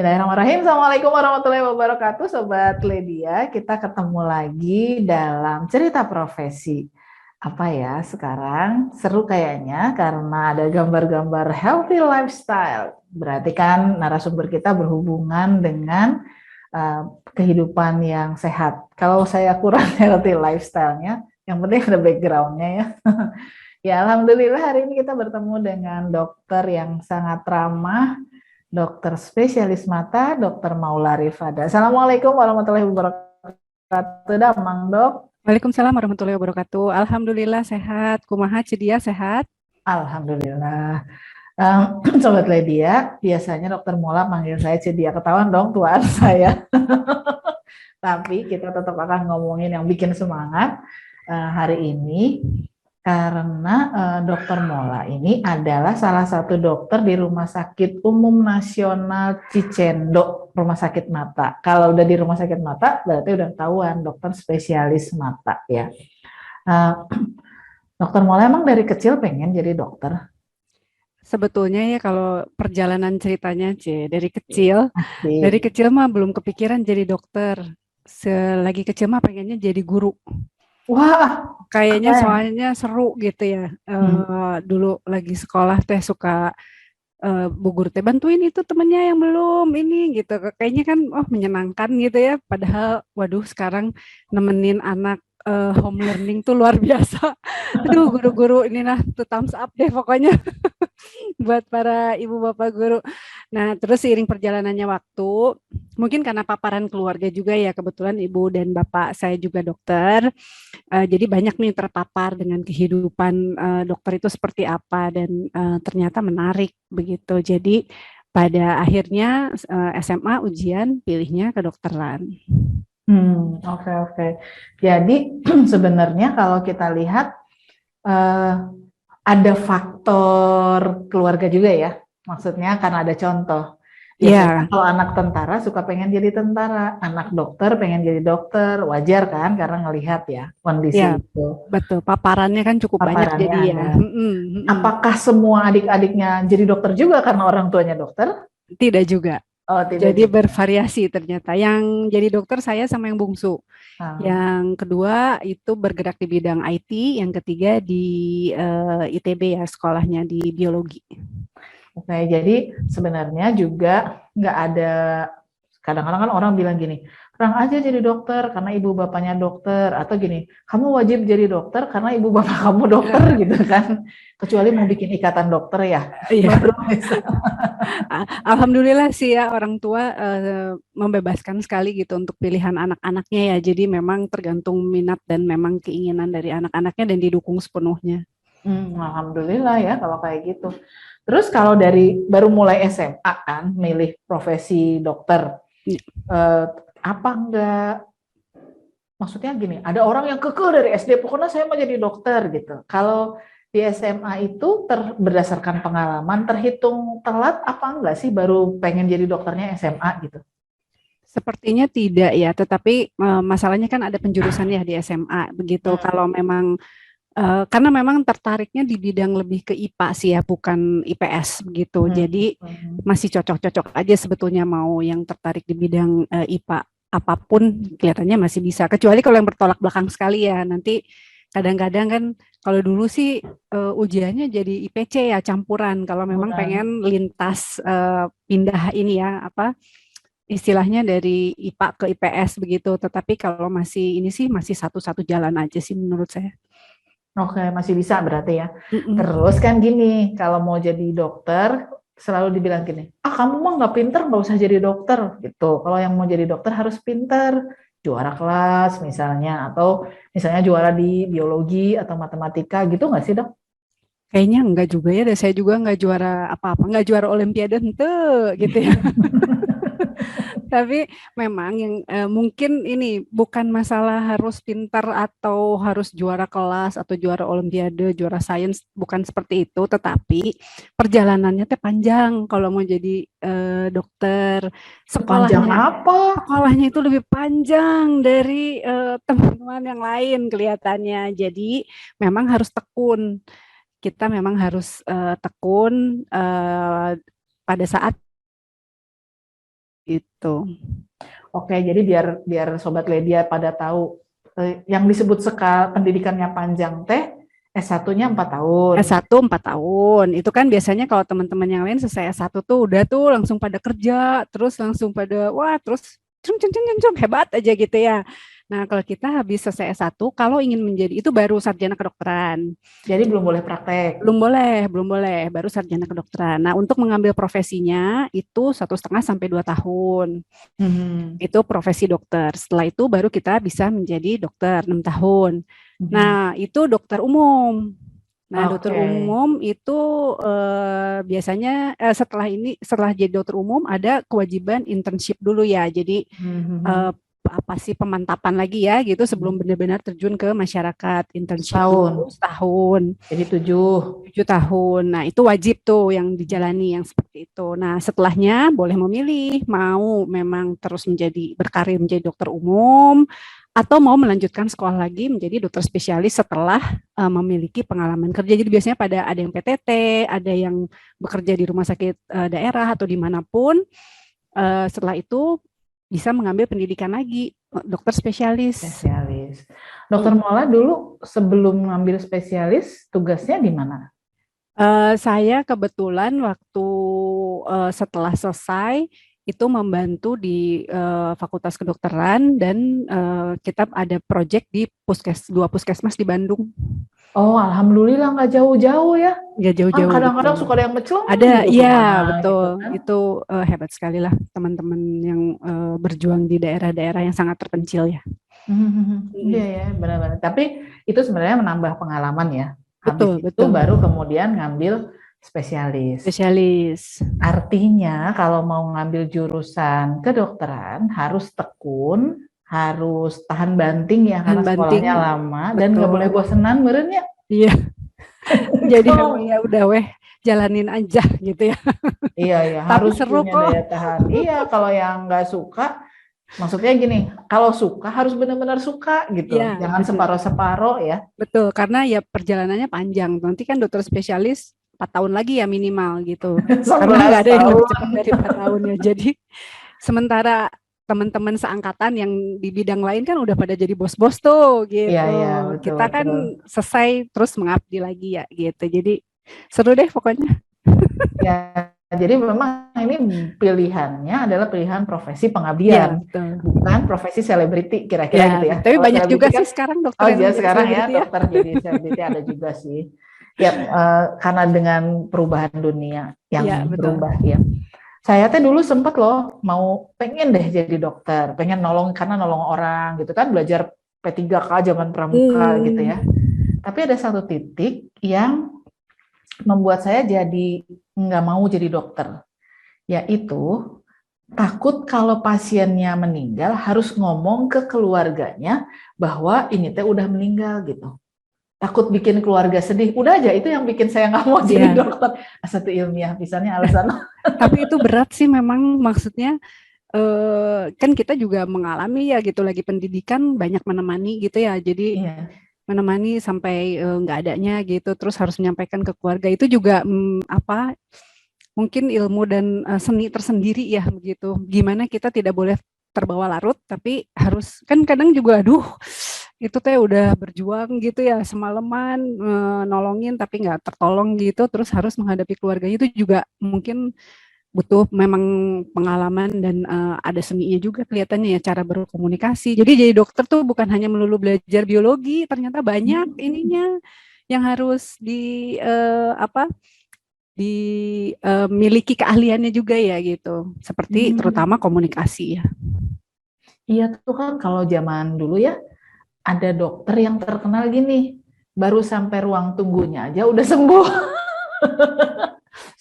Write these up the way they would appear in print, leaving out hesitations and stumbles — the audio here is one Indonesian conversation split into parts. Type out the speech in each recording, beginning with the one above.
Bismillahirrahmanirrahim. Assalamualaikum warahmatullahi wabarakatuh, Sobat Ledia. Kita ketemu lagi dalam cerita profesi. Apa ya sekarang? Seru kayaknya karena ada gambar-gambar healthy lifestyle. Berarti kan narasumber kita berhubungan dengan kehidupan yang sehat. Kalau saya kurang healthy lifestyle-nya, yang penting ada background-nya ya. Ya, Alhamdulillah hari ini kita bertemu dengan dokter yang sangat ramah, dokter spesialis mata, Dokter Maula Rifada. Assalamualaikum warahmatullahi wabarakatuh, Damang Dok. Waalaikumsalam warahmatullahi wabarakatuh. Alhamdulillah sehat. Kumaha Cedia sehat? Alhamdulillah. Sobat Ledia, biasanya Dokter Maula manggil saya Cedia, ketahuan dong tuaan saya. Tapi kita tetap akan ngomongin yang bikin semangat hari ini. Karena Dokter Mola ini adalah salah satu dokter di Rumah Sakit Umum Nasional Cicendo, Rumah Sakit Mata. Kalau udah di Rumah Sakit Mata, berarti udah tahuan dokter spesialis mata ya. Uh, Dokter Mola emang dari kecil pengen jadi dokter. Sebetulnya ya kalau perjalanan ceritanya dari Asik. kecil mah belum kepikiran jadi dokter. Selagi kecil mah pengennya jadi guru. Wah, Kayaknya keren. soalnya seru gitu ya. Hmm. Dulu lagi sekolah teh suka Bu Guru teh bantuin itu temennya yang belum ini gitu. Kayaknya kan oh menyenangkan gitu ya. Padahal waduh sekarang nemenin anak home learning tuh luar biasa. Aduh guru-guru ini lah tuh thumbs up deh pokoknya buat para ibu bapak guru. Nah, terus seiring perjalanannya waktu, mungkin karena paparan keluarga juga ya, kebetulan ibu dan bapak saya juga dokter, jadi banyak nih terpapar dengan kehidupan dokter itu seperti apa dan ternyata menarik begitu. Jadi pada akhirnya SMA ujian pilihnya kedokteran. Oke, oke. Jadi sebenarnya kalau kita lihat eh, ada faktor keluarga juga ya. Maksudnya karena ada contoh. Biasanya Ya, kalau anak tentara suka pengen jadi tentara, anak dokter pengen jadi dokter, wajar kan karena ngelihat ya kondisi ya itu. betul. Paparannya kan cukup banyak Paparannya jadi ya. ada. Mm-mm, mm-mm. Apakah semua adik-adiknya jadi dokter juga karena orang tuanya dokter? Tidak juga. Oh, tidak Jadi juga. bervariasi ternyata. Yang jadi dokter saya sama yang bungsu. Nah, Yang kedua itu bergerak di bidang IT, yang ketiga di ITB ya sekolahnya di biologi. oke, jadi sebenarnya juga nggak ada, kadang-kadang kan orang bilang gini, orang aja jadi dokter karena ibu bapaknya dokter, atau gini, kamu wajib jadi dokter karena ibu bapak kamu dokter gitu kan, kecuali mau bikin ikatan dokter ya, Iya, baru bisa. alhamdulillah sih ya orang tua membebaskan sekali gitu untuk pilihan anak-anaknya ya. Jadi memang tergantung minat dan memang keinginan dari anak-anaknya dan didukung sepenuhnya. Alhamdulillah ya kalau kayak gitu. Terus kalau dari baru mulai SMA kan, milih profesi dokter, eh, apa enggak, maksudnya gini, ada orang yang kekeh dari SD, pokoknya saya mau jadi dokter gitu. Kalau di SMA itu berdasarkan pengalaman, terhitung telat apa enggak sih baru pengen jadi dokternya SMA gitu? Sepertinya tidak ya, tetapi masalahnya kan ada penjurusan ya di SMA begitu. Hmm. Kalau memang karena memang tertariknya di bidang lebih ke IPA sih ya, bukan IPS begitu. Hmm. Jadi Hmm. masih cocok-cocok aja sebetulnya mau yang tertarik di bidang IPA apapun kelihatannya masih bisa. Kecuali kalau yang bertolak belakang sekali ya. Nanti kadang-kadang kan kalau dulu sih ujiannya jadi IPC ya campuran. Kalau memang Kemudian, pengen lintas pindah ini ya apa istilahnya dari IPA ke IPS begitu. Tetapi kalau masih ini sih masih satu-satu jalan aja sih menurut saya. oke, masih bisa berarti ya. Terus Mm-mm. kan gini, kalau mau jadi dokter, selalu dibilang gini, ah kamu mah nggak pinter, nggak usah jadi dokter gitu. Kalau yang mau jadi dokter harus pinter, juara kelas misalnya, atau misalnya juara di biologi atau matematika gitu nggak sih dok? Kayaknya enggak juga ya, dan saya juga enggak juara apa-apa, enggak juara olimpiade ente gitu ya. Tapi memang yang mungkin ini bukan masalah harus pintar atau harus juara kelas atau juara olimpiade, juara sains, bukan seperti itu, tetapi perjalanannya teh panjang kalau mau jadi dokter. Sepanjang Sekolahnya apa? sekolahnya itu lebih panjang dari teman-teman yang lain kelihatannya. Jadi memang harus tekun. Kita memang harus tekun pada saat Itu. Oke, jadi biar biar Sobat Ledia pada tahu yang disebut pendidikannya panjang teh S1-nya 4 tahun. S1 4 tahun. Itu kan biasanya kalau teman-teman yang lain selesai S1 tuh udah tuh langsung pada kerja, terus langsung pada wah, terus cung hebat aja gitu ya. Nah, kalau kita habis selesai S1, kalau ingin menjadi itu baru sarjana kedokteran. Jadi belum boleh praktek. Belum boleh, baru sarjana kedokteran. Nah, untuk mengambil profesinya itu 1,5 sampai 2 tahun. Itu profesi dokter. Setelah itu baru kita bisa menjadi dokter 6 tahun. Nah, itu dokter umum. Nah, dokter umum itu biasanya setelah jadi dokter umum ada kewajiban internship dulu ya. Jadi apa sih pemantapan lagi ya gitu sebelum benar-benar terjun ke masyarakat. Internship setahun. Jadi 7 tahun. Nah, itu wajib tuh yang dijalani yang seperti itu. Nah, setelahnya boleh memilih mau memang terus berkarir menjadi dokter umum atau mau melanjutkan sekolah lagi menjadi dokter spesialis setelah memiliki pengalaman kerja. Jadi biasanya ada yang PTT, ada yang bekerja di rumah sakit daerah atau dimanapun. Setelah itu bisa mengambil pendidikan lagi dokter spesialis. Dokter Mola dulu sebelum mengambil spesialis tugasnya di mana? Saya kebetulan waktu setelah selesai itu membantu di Fakultas Kedokteran dan kita ada proyek di 2 puskesmas di Bandung. Oh, alhamdulillah nggak jauh-jauh ya. Nggak jauh-jauh. Kadang-kadang suka ada yang mecelong. Ada, iya betul. Gitu kan? Itu hebat sekali lah teman-teman yang berjuang di daerah-daerah yang sangat terpencil ya. Iya ya, benar-benar. Tapi itu sebenarnya menambah pengalaman ya. Betul. Itu baru kemudian ngambil spesialis. Artinya kalau mau ngambil jurusan kedokteran harus tekun, harus tahan banting ya karena sekolahnya lama. Betul. Dan nggak boleh bosenan merenya. Iya. Jadi ya udah jalanin aja gitu ya. Iya harus seru punya daya tahan. Iya, kalau yang nggak suka, maksudnya gini, kalau suka harus benar-benar suka gitu. Ya, jangan separoh-separoh ya. Betul, karena ya perjalanannya panjang. Nanti kan dokter spesialis 4 tahun lagi ya minimal gitu. Karena nggak ada yang lebih cepat dari 4 tahun ya. Jadi sementara teman-teman seangkatan yang di bidang lain kan udah pada jadi bos-bos tuh gitu. Iya, betul, kita kan selesai terus mengabdi lagi ya gitu. Jadi seru deh pokoknya. Ya, jadi memang ini pilihannya adalah pilihan profesi pengabdian, bukan profesi selebriti kira-kira gitu ya. Tapi banyak juga sih sekarang dokter. Sekarang ya dokter jadi selebriti ada juga sih. Ya, karena dengan perubahan dunia yang berubah ya. Saya teh dulu sempat loh pengen deh jadi dokter, pengen karena nolong orang gitu kan, belajar P3K zaman pramuka gitu ya. Tapi ada satu titik yang membuat saya jadi nggak mau jadi dokter, yaitu takut kalau pasiennya meninggal harus ngomong ke keluarganya bahwa ini teh udah meninggal gitu. Takut bikin keluarga sedih. Udah aja itu yang bikin saya nggak mau jadi dokter. Satu ilmiah misalnya alasan. Tapi itu berat sih memang, maksudnya kan kita juga mengalami ya gitu, lagi pendidikan banyak menemani gitu ya. Jadi menemani sampai nggak adanya gitu, terus harus menyampaikan ke keluarga itu juga mungkin ilmu dan seni tersendiri ya begitu. Gimana kita tidak boleh terbawa larut, tapi harus kan kadang juga itu teh udah berjuang gitu ya semalaman nolongin tapi nggak tertolong gitu, terus harus menghadapi keluarganya, itu juga mungkin butuh memang pengalaman dan ada seninya juga kelihatannya ya, cara berkomunikasi. Jadi jadi dokter tuh bukan hanya melulu belajar biologi, ternyata banyak ininya yang harus dimiliki keahliannya juga ya gitu, seperti terutama komunikasi ya. Iya tuh kan kalau zaman dulu ya ada dokter yang terkenal gini, baru sampai ruang tunggunya aja udah sembuh.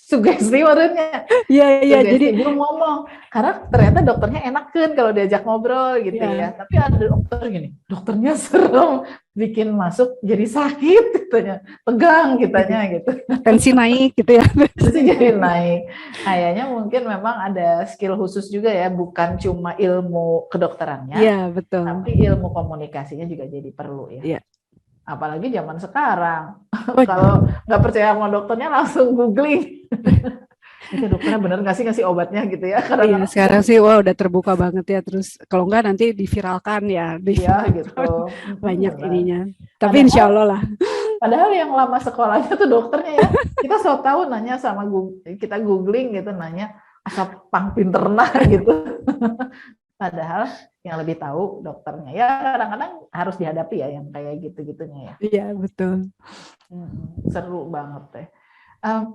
Sugesti warnanya. Iya, jadi belum ngomong. Karena ternyata dokternya enak kan kalau diajak ngobrol gitu ya. Tapi ada dokter gini, dokternya serem, bikin masuk jadi sakit katanya, tegang kitanya gitu. Tensi naik gitu ya. Tensi jadi naik. Kayaknya mungkin memang ada skill khusus juga ya, bukan cuma ilmu kedokterannya. Iya, betul. Tapi ilmu komunikasinya juga jadi perlu ya. Iya. Apalagi zaman sekarang. Kalau nggak percaya sama dokternya langsung googling. Itu dokternya bener nggak sih ngasih obatnya gitu ya? Iya, Kadang-kadang sekarang sih wah udah terbuka banget ya. Terus kalau enggak nanti diviralkan ya, iya gitu. banyak Benar. ininya. Tapi insya Padahal Allah lah. Padahal yang lama sekolahnya tuh dokternya ya. Kita so tahu nanya sama kita googling gitu nanya asal pang pinter nah gitu. Padahal yang lebih tahu dokternya. Ya kadang-kadang harus dihadapi ya yang kayak gitu-gitunya ya. Iya, betul. Seru banget deh. Em,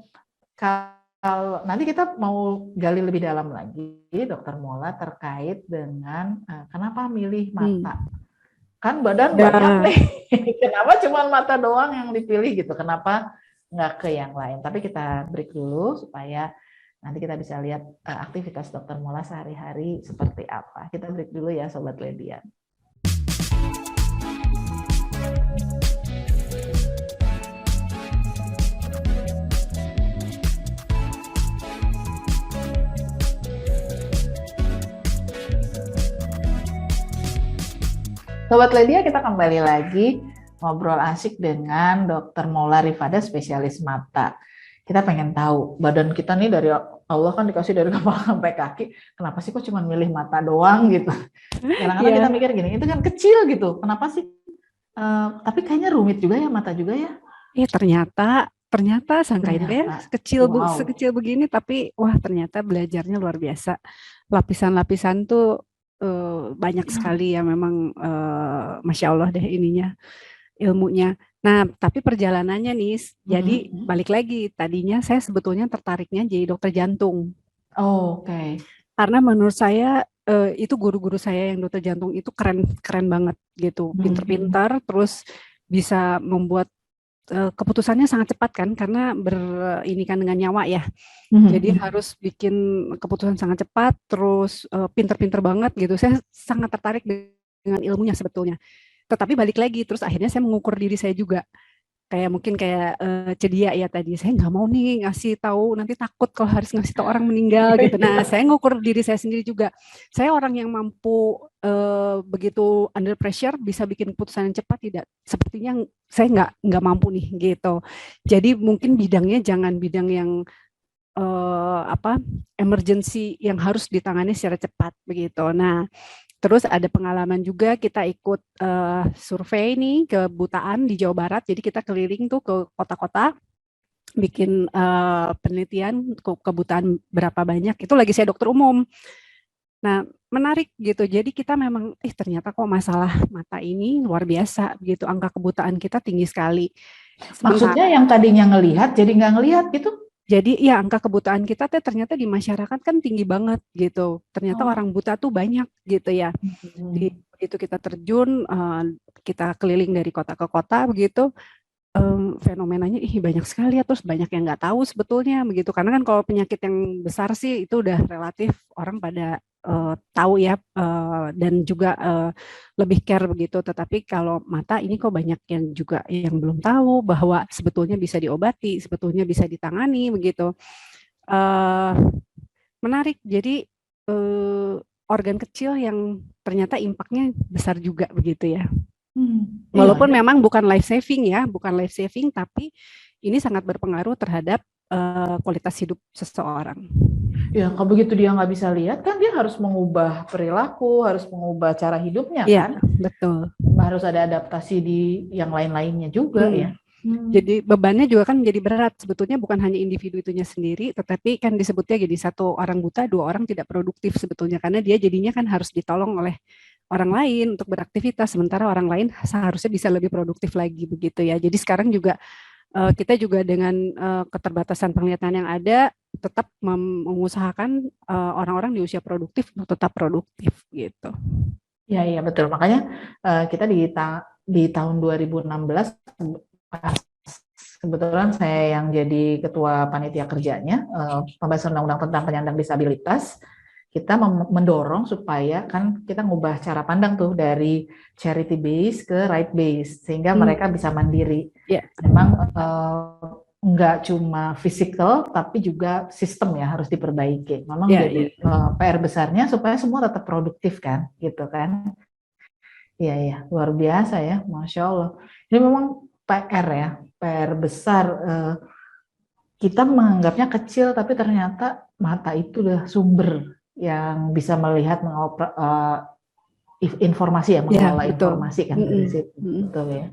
Kalau nanti kita mau gali lebih dalam lagi, Dokter Mola terkait dengan kenapa milih mata. Kan badan banyak Ya, nih. Kenapa cuma mata doang yang dipilih gitu? Kenapa nggak ke yang lain? Tapi kita break dulu supaya nanti kita bisa lihat aktivitas Dokter Mola sehari-hari seperti apa. Kita break dulu ya Sobat Ledian. Sobat Ledia, kita kembali lagi ngobrol asik dengan Dokter Mola Rifada, spesialis mata. Kita pengen tahu, badan kita nih dari Allah kan dikasih dari kepala sampai kaki, kenapa sih kok cuma milih mata doang gitu? Kadang-kadang kita mikir gini, itu kan kecil gitu, kenapa sih? Tapi kayaknya rumit juga ya mata juga ya. ternyata sangkain deh Ternyata, wow. sekecil begini, tapi wah ternyata belajarnya luar biasa. Lapisan-lapisan tuh banyak sekali ya memang, Masya Allah deh ininya, ilmunya. Nah, tapi perjalanannya nih, jadi balik lagi, tadinya saya sebetulnya tertariknya jadi dokter jantung. Oh, oke. Okay. Karena menurut saya itu guru-guru saya yang dokter jantung itu keren banget gitu, pinter-pinter, terus bisa membuat keputusannya sangat cepat kan, karena ini kan dengan nyawa ya. Jadi harus bikin keputusan sangat cepat, terus pinter-pinter banget gitu. Saya sangat tertarik dengan ilmunya sebetulnya. Tetapi balik lagi, terus akhirnya saya mengukur diri saya juga. Kayak mungkin kayak Cedia ya tadi, saya nggak mau nih ngasih tahu, nanti takut kalau harus ngasih tahu orang meninggal gitu. Nah, saya ngukur diri saya sendiri juga. Saya orang yang mampu begitu under pressure bisa bikin keputusan yang cepat, tidak. Sepertinya saya nggak mampu nih gitu. Jadi mungkin bidangnya jangan bidang yang emergency yang harus ditangani secara cepat begitu. Nah, terus ada pengalaman juga, kita ikut survei nih kebutaan di Jawa Barat. Jadi kita keliling tuh ke kota-kota, bikin penelitian kebutaan berapa banyak. Itu lagi saya dokter umum. Nah, menarik gitu. Jadi kita memang, ternyata kok masalah mata ini luar biasa gitu. Angka kebutaan kita tinggi sekali. Maksudnya yang tadinya ngelihat jadi nggak ngelihat gitu? Jadi ya angka kebutaan kita tuh ternyata di masyarakat kan tinggi banget gitu. Ternyata orang buta tuh banyak gitu ya. Begitu kita terjun, kita keliling dari kota ke kota begitu, fenomenanya banyak sekali ya, terus banyak yang nggak tahu sebetulnya begitu. Karena kan kalau penyakit yang besar sih itu udah relatif orang pada tahu ya, dan juga lebih care begitu. Tetapi kalau mata ini kok banyak yang juga yang belum tahu bahwa sebetulnya bisa diobati, sebetulnya bisa ditangani begitu. Menarik. Jadi organ kecil yang ternyata impactnya besar juga begitu ya. Walaupun memang bukan life saving ya, bukan life saving, tapi ini sangat berpengaruh terhadap kualitas hidup seseorang. Ya, kalau begitu dia nggak bisa lihat, kan dia harus mengubah perilaku, harus mengubah cara hidupnya kan? Betul. Harus ada adaptasi di yang lain-lainnya juga ya. Jadi bebannya juga kan menjadi berat. Sebetulnya bukan hanya individu itunya sendiri, tetapi kan disebutnya jadi satu orang buta, dua orang tidak produktif sebetulnya, karena dia jadinya kan harus ditolong oleh orang lain untuk beraktivitas, sementara orang lain seharusnya bisa lebih produktif lagi begitu ya. Jadi sekarang juga kita juga dengan keterbatasan penglihatan yang ada, tetap mengusahakan orang-orang di usia produktif untuk tetap produktif gitu. Iya betul. Makanya kita di tahun 2016 kebetulan saya yang jadi ketua panitia kerjanya pembahasan undang-undang tentang penyandang disabilitas. Kita mendorong supaya kan kita ngubah cara pandang tuh dari charity base ke right base sehingga mereka bisa mandiri. Memang nggak cuma physical tapi juga sistem ya harus diperbaiki. Memang jadi PR besarnya supaya semua tetap produktif kan, gitu kan? Iya luar biasa ya, Masya Allah. Ini memang PR ya, PR besar. kita menganggapnya kecil, tapi ternyata mata itu udah sumber yang bisa melihat informasi ya, Ya, mengelola betul. informasi kan dari Mm-mm. situ, Mm-mm. betul ya.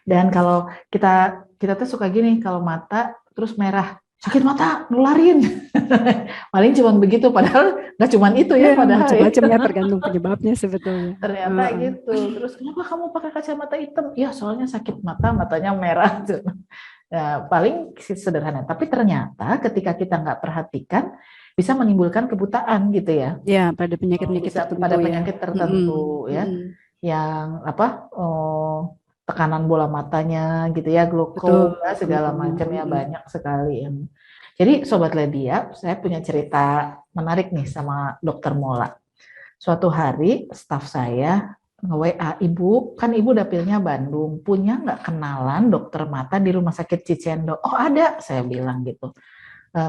Dan kalau kita tuh suka gini, kalau mata terus merah, sakit mata, nularin. Paling cuma begitu, padahal nggak cuma itu ya, Ya, padahal ya. macam-macam ya tergantung penyebabnya sebetulnya. Ternyata Heeh. gitu. Terus kenapa kamu pakai kacamata hitam? Ya soalnya sakit mata, matanya merah. Ya, paling sederhana. Tapi ternyata ketika kita nggak perhatikan, bisa menimbulkan kebutaan gitu ya. Ya, pada penyakit-penyakit Bisa tertentu pada ya. penyakit Mm-mm. tertentu ya, Mm-mm. yang apa? Tekanan bola matanya gitu ya, Betul. glaukom, ya, segala macam ya, Mm-mm. banyak sekali yang. Jadi Sobat Ledia, saya punya cerita menarik nih sama Dokter Mola. Suatu hari staf saya nge-WA, ibu, kan ibu dapilnya Bandung, punya nggak kenalan dokter mata di rumah sakit Cicendo? Oh ada, saya bilang gitu.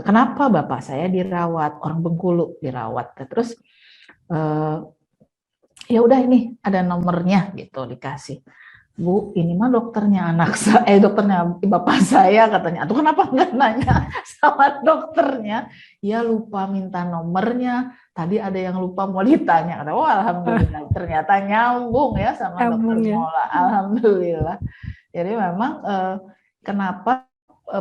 Kenapa bapak saya dirawat, orang Bengkulu dirawat. Terus ya udah ini ada nomornya gitu dikasih. Bu, ini mah dokternya anak saya, dokternya bapak saya katanya. Atau kenapa nggak nanya sama dokternya? Ya lupa minta nomornya. Tadi ada yang lupa mau ditanya. Kata, oh alhamdulillah, ternyata nyambung ya sama dokter Nyambung ya. Mola. Alhamdulillah. Jadi memang kenapa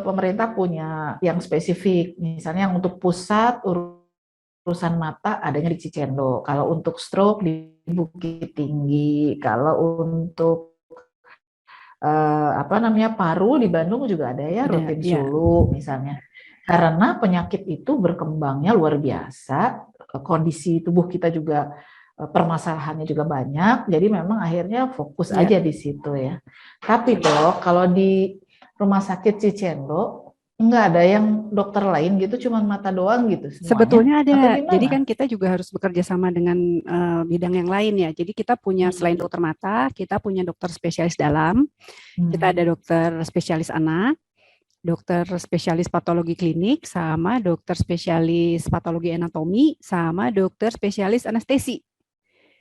pemerintah punya yang spesifik, misalnya yang untuk pusat urusan mata adanya di Cicendo. Kalau untuk stroke di Bukit Tinggi. Kalau untuk apa namanya paru di Bandung juga ada ya, Ada, rutin ya. Sulu misalnya. Karena penyakit itu berkembangnya luar biasa, kondisi tubuh kita juga permasalahannya juga banyak, jadi memang akhirnya fokus Ya. aja di situ ya. Tapi Dok, kalau di Rumah Sakit Cicendo nggak ada yang dokter lain gitu, cuma mata doang gitu semuanya, Sebetulnya atau ada. Jadi kan gimana? kita juga harus bekerja sama dengan bidang yang lain ya. Jadi kita punya selain Hmm. dokter mata, kita punya dokter spesialis dalam, kita ada Hmm. dokter spesialis anak, dokter spesialis patologi klinik, sama dokter spesialis patologi anatomi, sama dokter spesialis anestesi.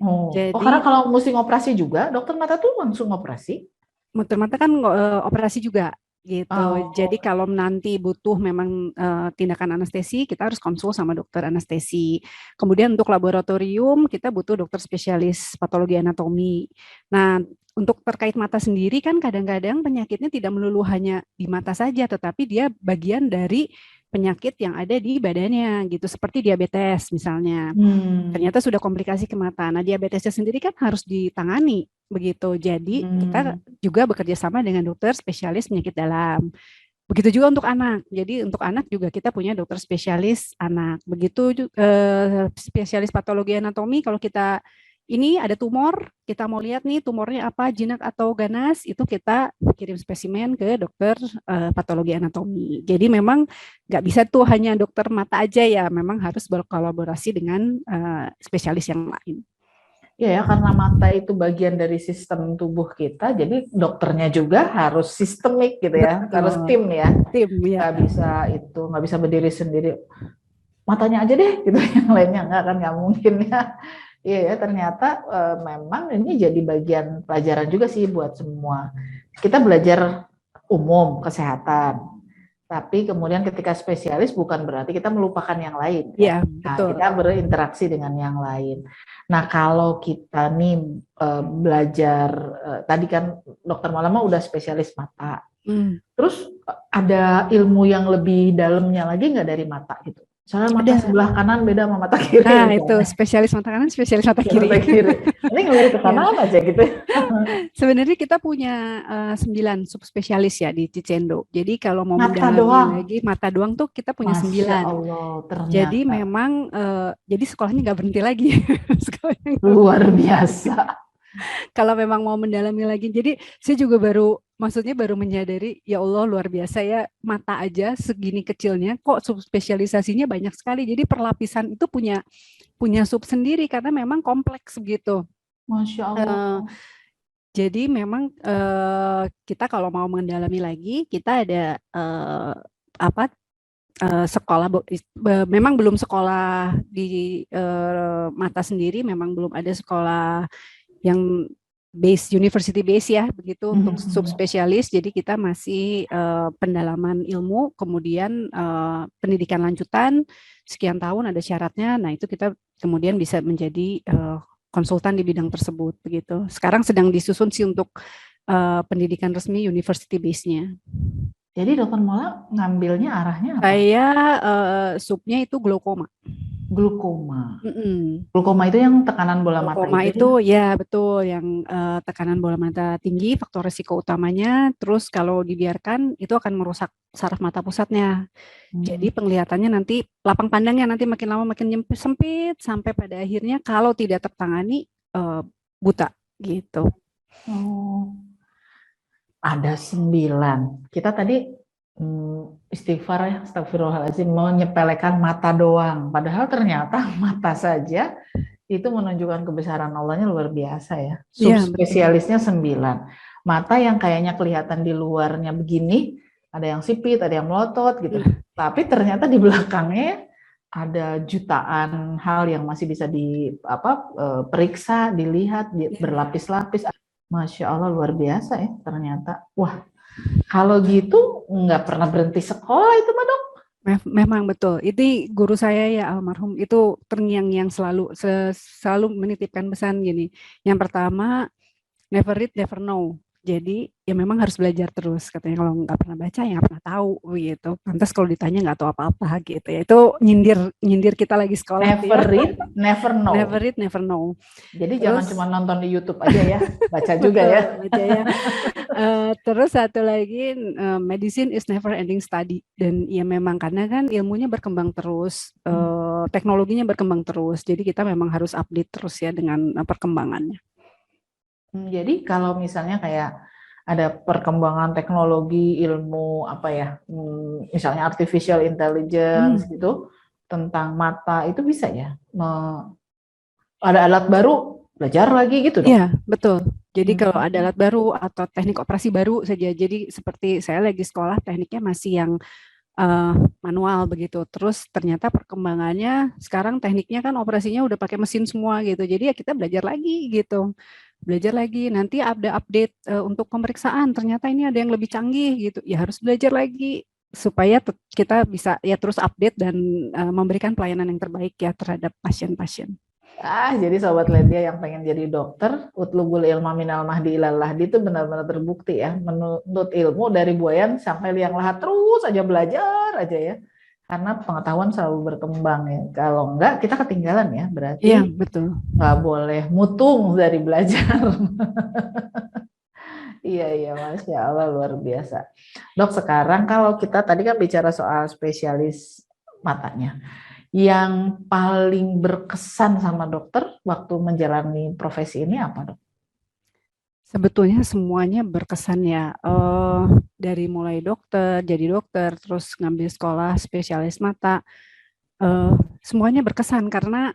Oh, karena Jadi kalau mesti ngoperasi juga, dokter mata tuh langsung ngoperasi. dokter mata kan operasi juga gitu. Jadi Oh, kalau nanti butuh memang tindakan anestesi, kita harus konsul sama dokter anestesi. Kemudian untuk laboratorium kita butuh dokter spesialis patologi anatomi. Nah, untuk terkait mata sendiri kan kadang-kadang penyakitnya tidak melulu hanya di mata saja, tetapi dia bagian dari penyakit yang ada di badannya gitu, seperti diabetes misalnya. hmm, Ternyata sudah komplikasi ke mata. Nah, diabetesnya sendiri kan harus ditangani begitu. Jadi kita hmm. juga bekerja sama dengan dokter spesialis penyakit dalam. Begitu juga untuk anak. Jadi untuk anak juga kita punya dokter spesialis anak. Begitu spesialis patologi anatomi kalau kita ini ada tumor, kita mau lihat nih tumornya apa, jinak atau ganas, itu kita kirim spesimen ke dokter patologi anatomi. Jadi memang nggak bisa tuh hanya dokter mata aja ya, memang harus berkolaborasi dengan spesialis yang lain. Ya, ya, karena mata itu bagian dari sistem tubuh kita, jadi dokternya juga harus sistemik gitu ya, harus Betul, tim ya, tim ya. nggak bisa berdiri sendiri. Matanya aja deh, gitu yang lainnya nggak kan nggak mungkin ya. Iya ya, ternyata memang ini jadi bagian pelajaran juga sih buat semua. Kita belajar umum kesehatan, tapi kemudian ketika spesialis bukan berarti kita melupakan yang lain Iya, ya. Nah, betul. kita berinteraksi dengan yang lain. Nah, kalau kita nih belajar tadi kan dokter Malama udah spesialis mata. Hmm. Terus ada ilmu yang lebih dalamnya lagi nggak dari mata gitu? Soalnya mata Ada. sebelah kanan beda sama mata kiri Nah, itu misalnya. spesialis mata kanan, spesialis mata kiri. Mata kiri. Ini ngelirik ke Ya, kanan aja gitu. sebenarnya kita punya 9 subspesialis ya di Cicendo. Jadi kalau mau Mata mendalami doang. lagi mata doang tuh kita punya Masya 9. Allah, Jadi ternyata memang jadi sekolahnya nggak berhenti lagi. Sekolahnya nggak luar berhenti. biasa. Kalau memang mau mendalami lagi. Jadi saya juga maksudnya baru menyadari ya Allah luar biasa ya mata aja segini kecilnya kok subspesialisasinya banyak sekali. Jadi perlapisan itu punya punya sub sendiri karena memang kompleks begitu. Masya Allah. Eh, jadi memang kita kalau mau mendalami lagi kita ada apa sekolah memang belum sekolah di mata sendiri memang belum ada sekolah yang base university base ya begitu untuk subspesialis. Jadi kita masih pendalaman ilmu, kemudian pendidikan lanjutan sekian tahun ada syaratnya. Nah itu kita kemudian bisa menjadi konsultan di bidang tersebut begitu. Sekarang sedang disusun sih untuk pendidikan resmi university base-nya. Jadi Dokter Mola ngambilnya arahnya apa? Saya subnya itu glaukoma. Glukoma. Glukoma itu yang tekanan bola mata Glaukoma itu ya betul, yang tekanan bola mata tinggi, faktor risiko utamanya. Terus kalau dibiarkan itu akan merusak saraf mata pusatnya. Jadi penglihatannya nanti, lapang pandangnya nanti makin lama makin sempit sampai pada akhirnya kalau tidak tertangani buta gitu. Oh, ada 9. Kita tadi istighfar ya, astagfirullahaladzim, menyepelekan mata doang. Padahal ternyata mata saja itu menunjukkan kebesaran Allahnya luar biasa ya. Subspesialisnya 9. Mata yang kayaknya kelihatan di luarnya begini, ada yang sipit, ada yang melotot gitu. Tapi ternyata di belakangnya ada jutaan hal yang masih bisa diperiksa, dilihat, berlapis-lapis. Masya Allah luar biasa ya ternyata. Wah, kalau gitu nggak pernah berhenti sekolah itu Mbak Dok? Memang betul. Itu guru saya ya almarhum itu terngiang-ngiang selalu menitipkan pesan gini. Yang pertama, never read, never know. Jadi ya memang harus belajar terus. Katanya kalau nggak pernah baca ya nggak pernah tahu gitu. Pantas kalau ditanya nggak tahu apa-apa gitu ya. Itu nyindir kita lagi sekolah. Never read, never know. Never read, never know. Jadi jangan cuma nonton di YouTube aja ya, baca juga ya. Baca ya. Terus satu lagi, medicine is never ending study. Dan ya memang karena kan ilmunya berkembang terus, teknologinya berkembang terus. Jadi kita memang harus update terus ya dengan perkembangannya. Jadi kalau misalnya kayak ada perkembangan teknologi ilmu apa ya, misalnya artificial intelligence gitu tentang mata itu bisa ya, ada alat baru belajar lagi gitu dong? Iya betul. Jadi kalau ada alat baru atau teknik operasi baru saja, jadi seperti saya lagi sekolah tekniknya masih yang manual begitu. Terus ternyata perkembangannya sekarang tekniknya kan operasinya udah pakai mesin semua gitu. Jadi ya kita belajar lagi gitu. Belajar lagi, nanti ada update untuk pemeriksaan, ternyata ini ada yang lebih canggih gitu, ya harus belajar lagi supaya kita bisa ya terus update dan memberikan pelayanan yang terbaik ya terhadap pasien-pasien. Jadi Sobat Ledia yang pengen jadi dokter, utlubul ilma minal mahdi ilal lahdi itu benar-benar terbukti ya, menuntut ilmu dari buayan sampai liang lahat terus aja belajar aja ya. Karena pengetahuan selalu berkembang ya. Kalau enggak kita ketinggalan ya, berarti iya, betul. Nggak boleh mutung dari belajar. Iya, Masya Allah luar biasa. Dok, sekarang kalau kita tadi kan bicara soal spesialis matanya, yang paling berkesan sama dokter waktu menjalani profesi ini apa dok? Sebetulnya semuanya berkesan ya, dari mulai dokter, jadi dokter, terus ngambil sekolah spesialis mata, semuanya berkesan karena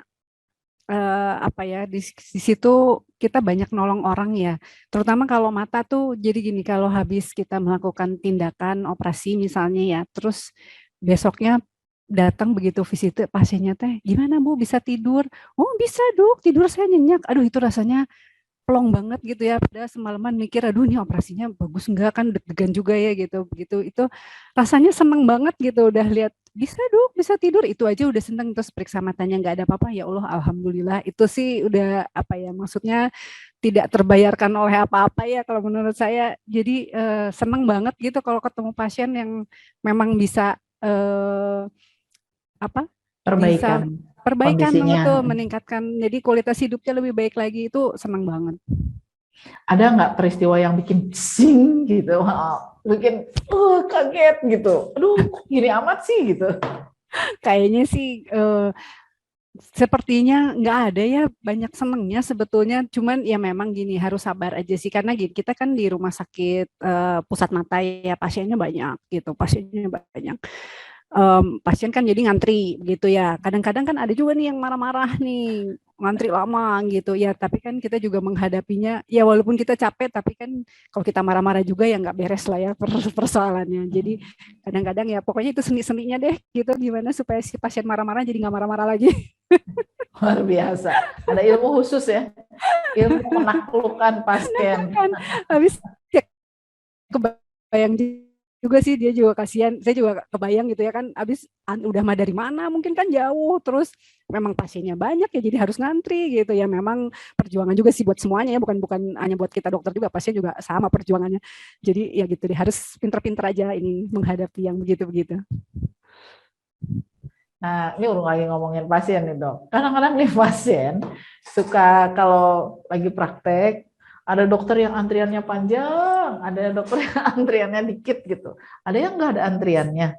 di situ kita banyak nolong orang ya, terutama kalau mata tuh. Jadi gini, kalau habis kita melakukan tindakan operasi misalnya ya, terus besoknya datang begitu visit pasiennya teh, gimana Bu bisa tidur? Oh bisa Dok, tidur saya nyenyak. Aduh itu rasanya plong banget gitu ya, padahal semalaman mikir aduh ini operasinya bagus enggak, kan deg-degan juga ya gitu. Begitu itu rasanya seneng banget gitu udah lihat bisa Dok, bisa tidur, itu aja udah seneng. Terus periksa matanya nggak ada apa-apa, ya Allah alhamdulillah. Itu sih udah maksudnya tidak terbayarkan oleh apa-apa ya kalau menurut saya. Jadi seneng banget gitu kalau ketemu pasien yang memang bisa perbaikan itu meningkatkan, jadi kualitas hidupnya lebih baik lagi, itu senang banget. Ada nggak peristiwa yang bikin sing gitu, bikin kaget gitu, aduh gini amat sih gitu? Kayaknya sih sepertinya nggak ada ya, banyak senengnya sebetulnya, cuman ya memang gini harus sabar aja sih, karena gini kita kan di rumah sakit pusat mata ya, pasiennya banyak gitu, pasien kan jadi ngantri gitu ya. Kadang-kadang kan ada juga nih yang marah-marah nih, ngantri lama gitu ya. Tapi kan kita juga menghadapinya, ya walaupun kita capek, tapi kan kalau kita marah-marah juga ya nggak beres lah ya persoalannya. Jadi kadang-kadang ya pokoknya itu seni-seninya deh gitu, gimana supaya si pasien marah-marah jadi nggak marah-marah lagi. Luar biasa. Ada ilmu khusus ya, ilmu menaklukkan pasien. Kan habis ya kebayang juga sih, dia juga kasihan, saya juga kebayang gitu ya kan, habis udah mah dari mana mungkin kan jauh, terus memang pasiennya banyak ya jadi harus ngantri gitu ya, memang perjuangan juga sih buat semuanya ya, bukan bukan hanya buat kita dokter, juga pasien juga sama perjuangannya, jadi ya gitu deh, harus pinter-pinter aja ini menghadapi yang begitu-begitu. Nah, ini udah lagi ngomongin pasien nih dok. Kadang-kadang nih pasien suka kalau lagi praktek, ada dokter yang antriannya panjang, ada dokter yang antriannya dikit gitu. Ada yang nggak ada antriannya.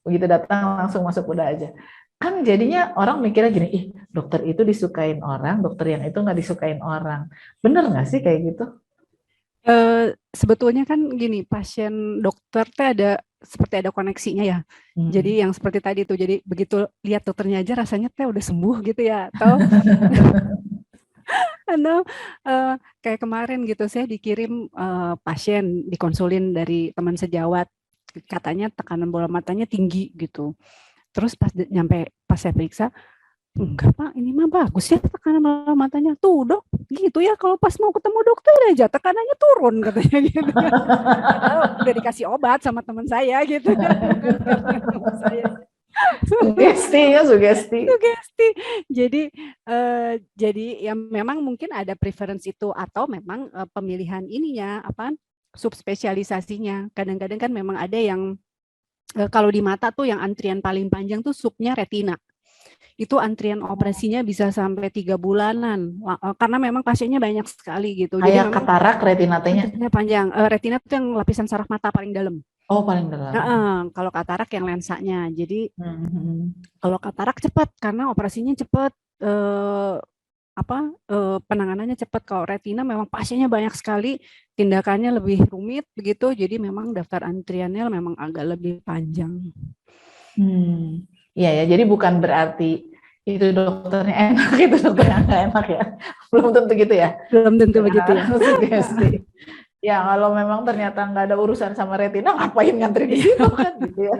Begitu datang langsung masuk udah aja. Kan jadinya orang mikirnya gini, ih dokter itu disukain orang, dokter yang itu nggak disukain orang. Bener nggak sih kayak gitu? Sebetulnya kan gini, pasien dokter teh ada seperti ada koneksinya ya. Jadi yang seperti tadi tuh, jadi begitu lihat dokternya aja rasanya teh udah sembuh gitu ya. Atau kayak kemarin gitu saya dikirim pasien dikonsulin dari teman sejawat, katanya tekanan bola matanya tinggi gitu. Terus pas saya periksa, enggak Pak, ini mah bagus ya tekanan bola matanya. Tuh dok, gitu ya kalau pas mau ketemu dokter aja tekanannya turun katanya gitu. Padahal udah dikasih obat sama teman saya gitu ya, bukan karena teman saya. Sugesti ya, sugesti. Sugesti. Jadi ya memang mungkin ada preference itu, atau memang pemilihan ininya apa subspesialisasinya. Kadang-kadang kan memang ada yang kalau di mata tuh yang antrian paling panjang tuh subnya retina. Itu antrian operasinya bisa sampai 3 bulanan karena memang pasiennya banyak sekali gitu. Jadi Kayak memang katarak retinatanya. antriannya panjang. Retina itu yang lapisan saraf mata paling dalam. Oh, paling dalam. Kalau katarak yang lensanya. Jadi Hmm. kalau katarak cepat karena operasinya cepat, penanganannya cepat. Kalau retina memang pasiennya banyak sekali, tindakannya lebih rumit begitu. Jadi memang daftar antriannya memang agak lebih panjang. Iya ya, jadi bukan berarti itu dokternya enak, itu dokternya nggak enak ya. Belum tentu gitu ya. Belum tentu begitu ya. Sugesti. Ya kalau memang ternyata nggak ada urusan sama retina, ngapain ngantri di situ kan gitu ya.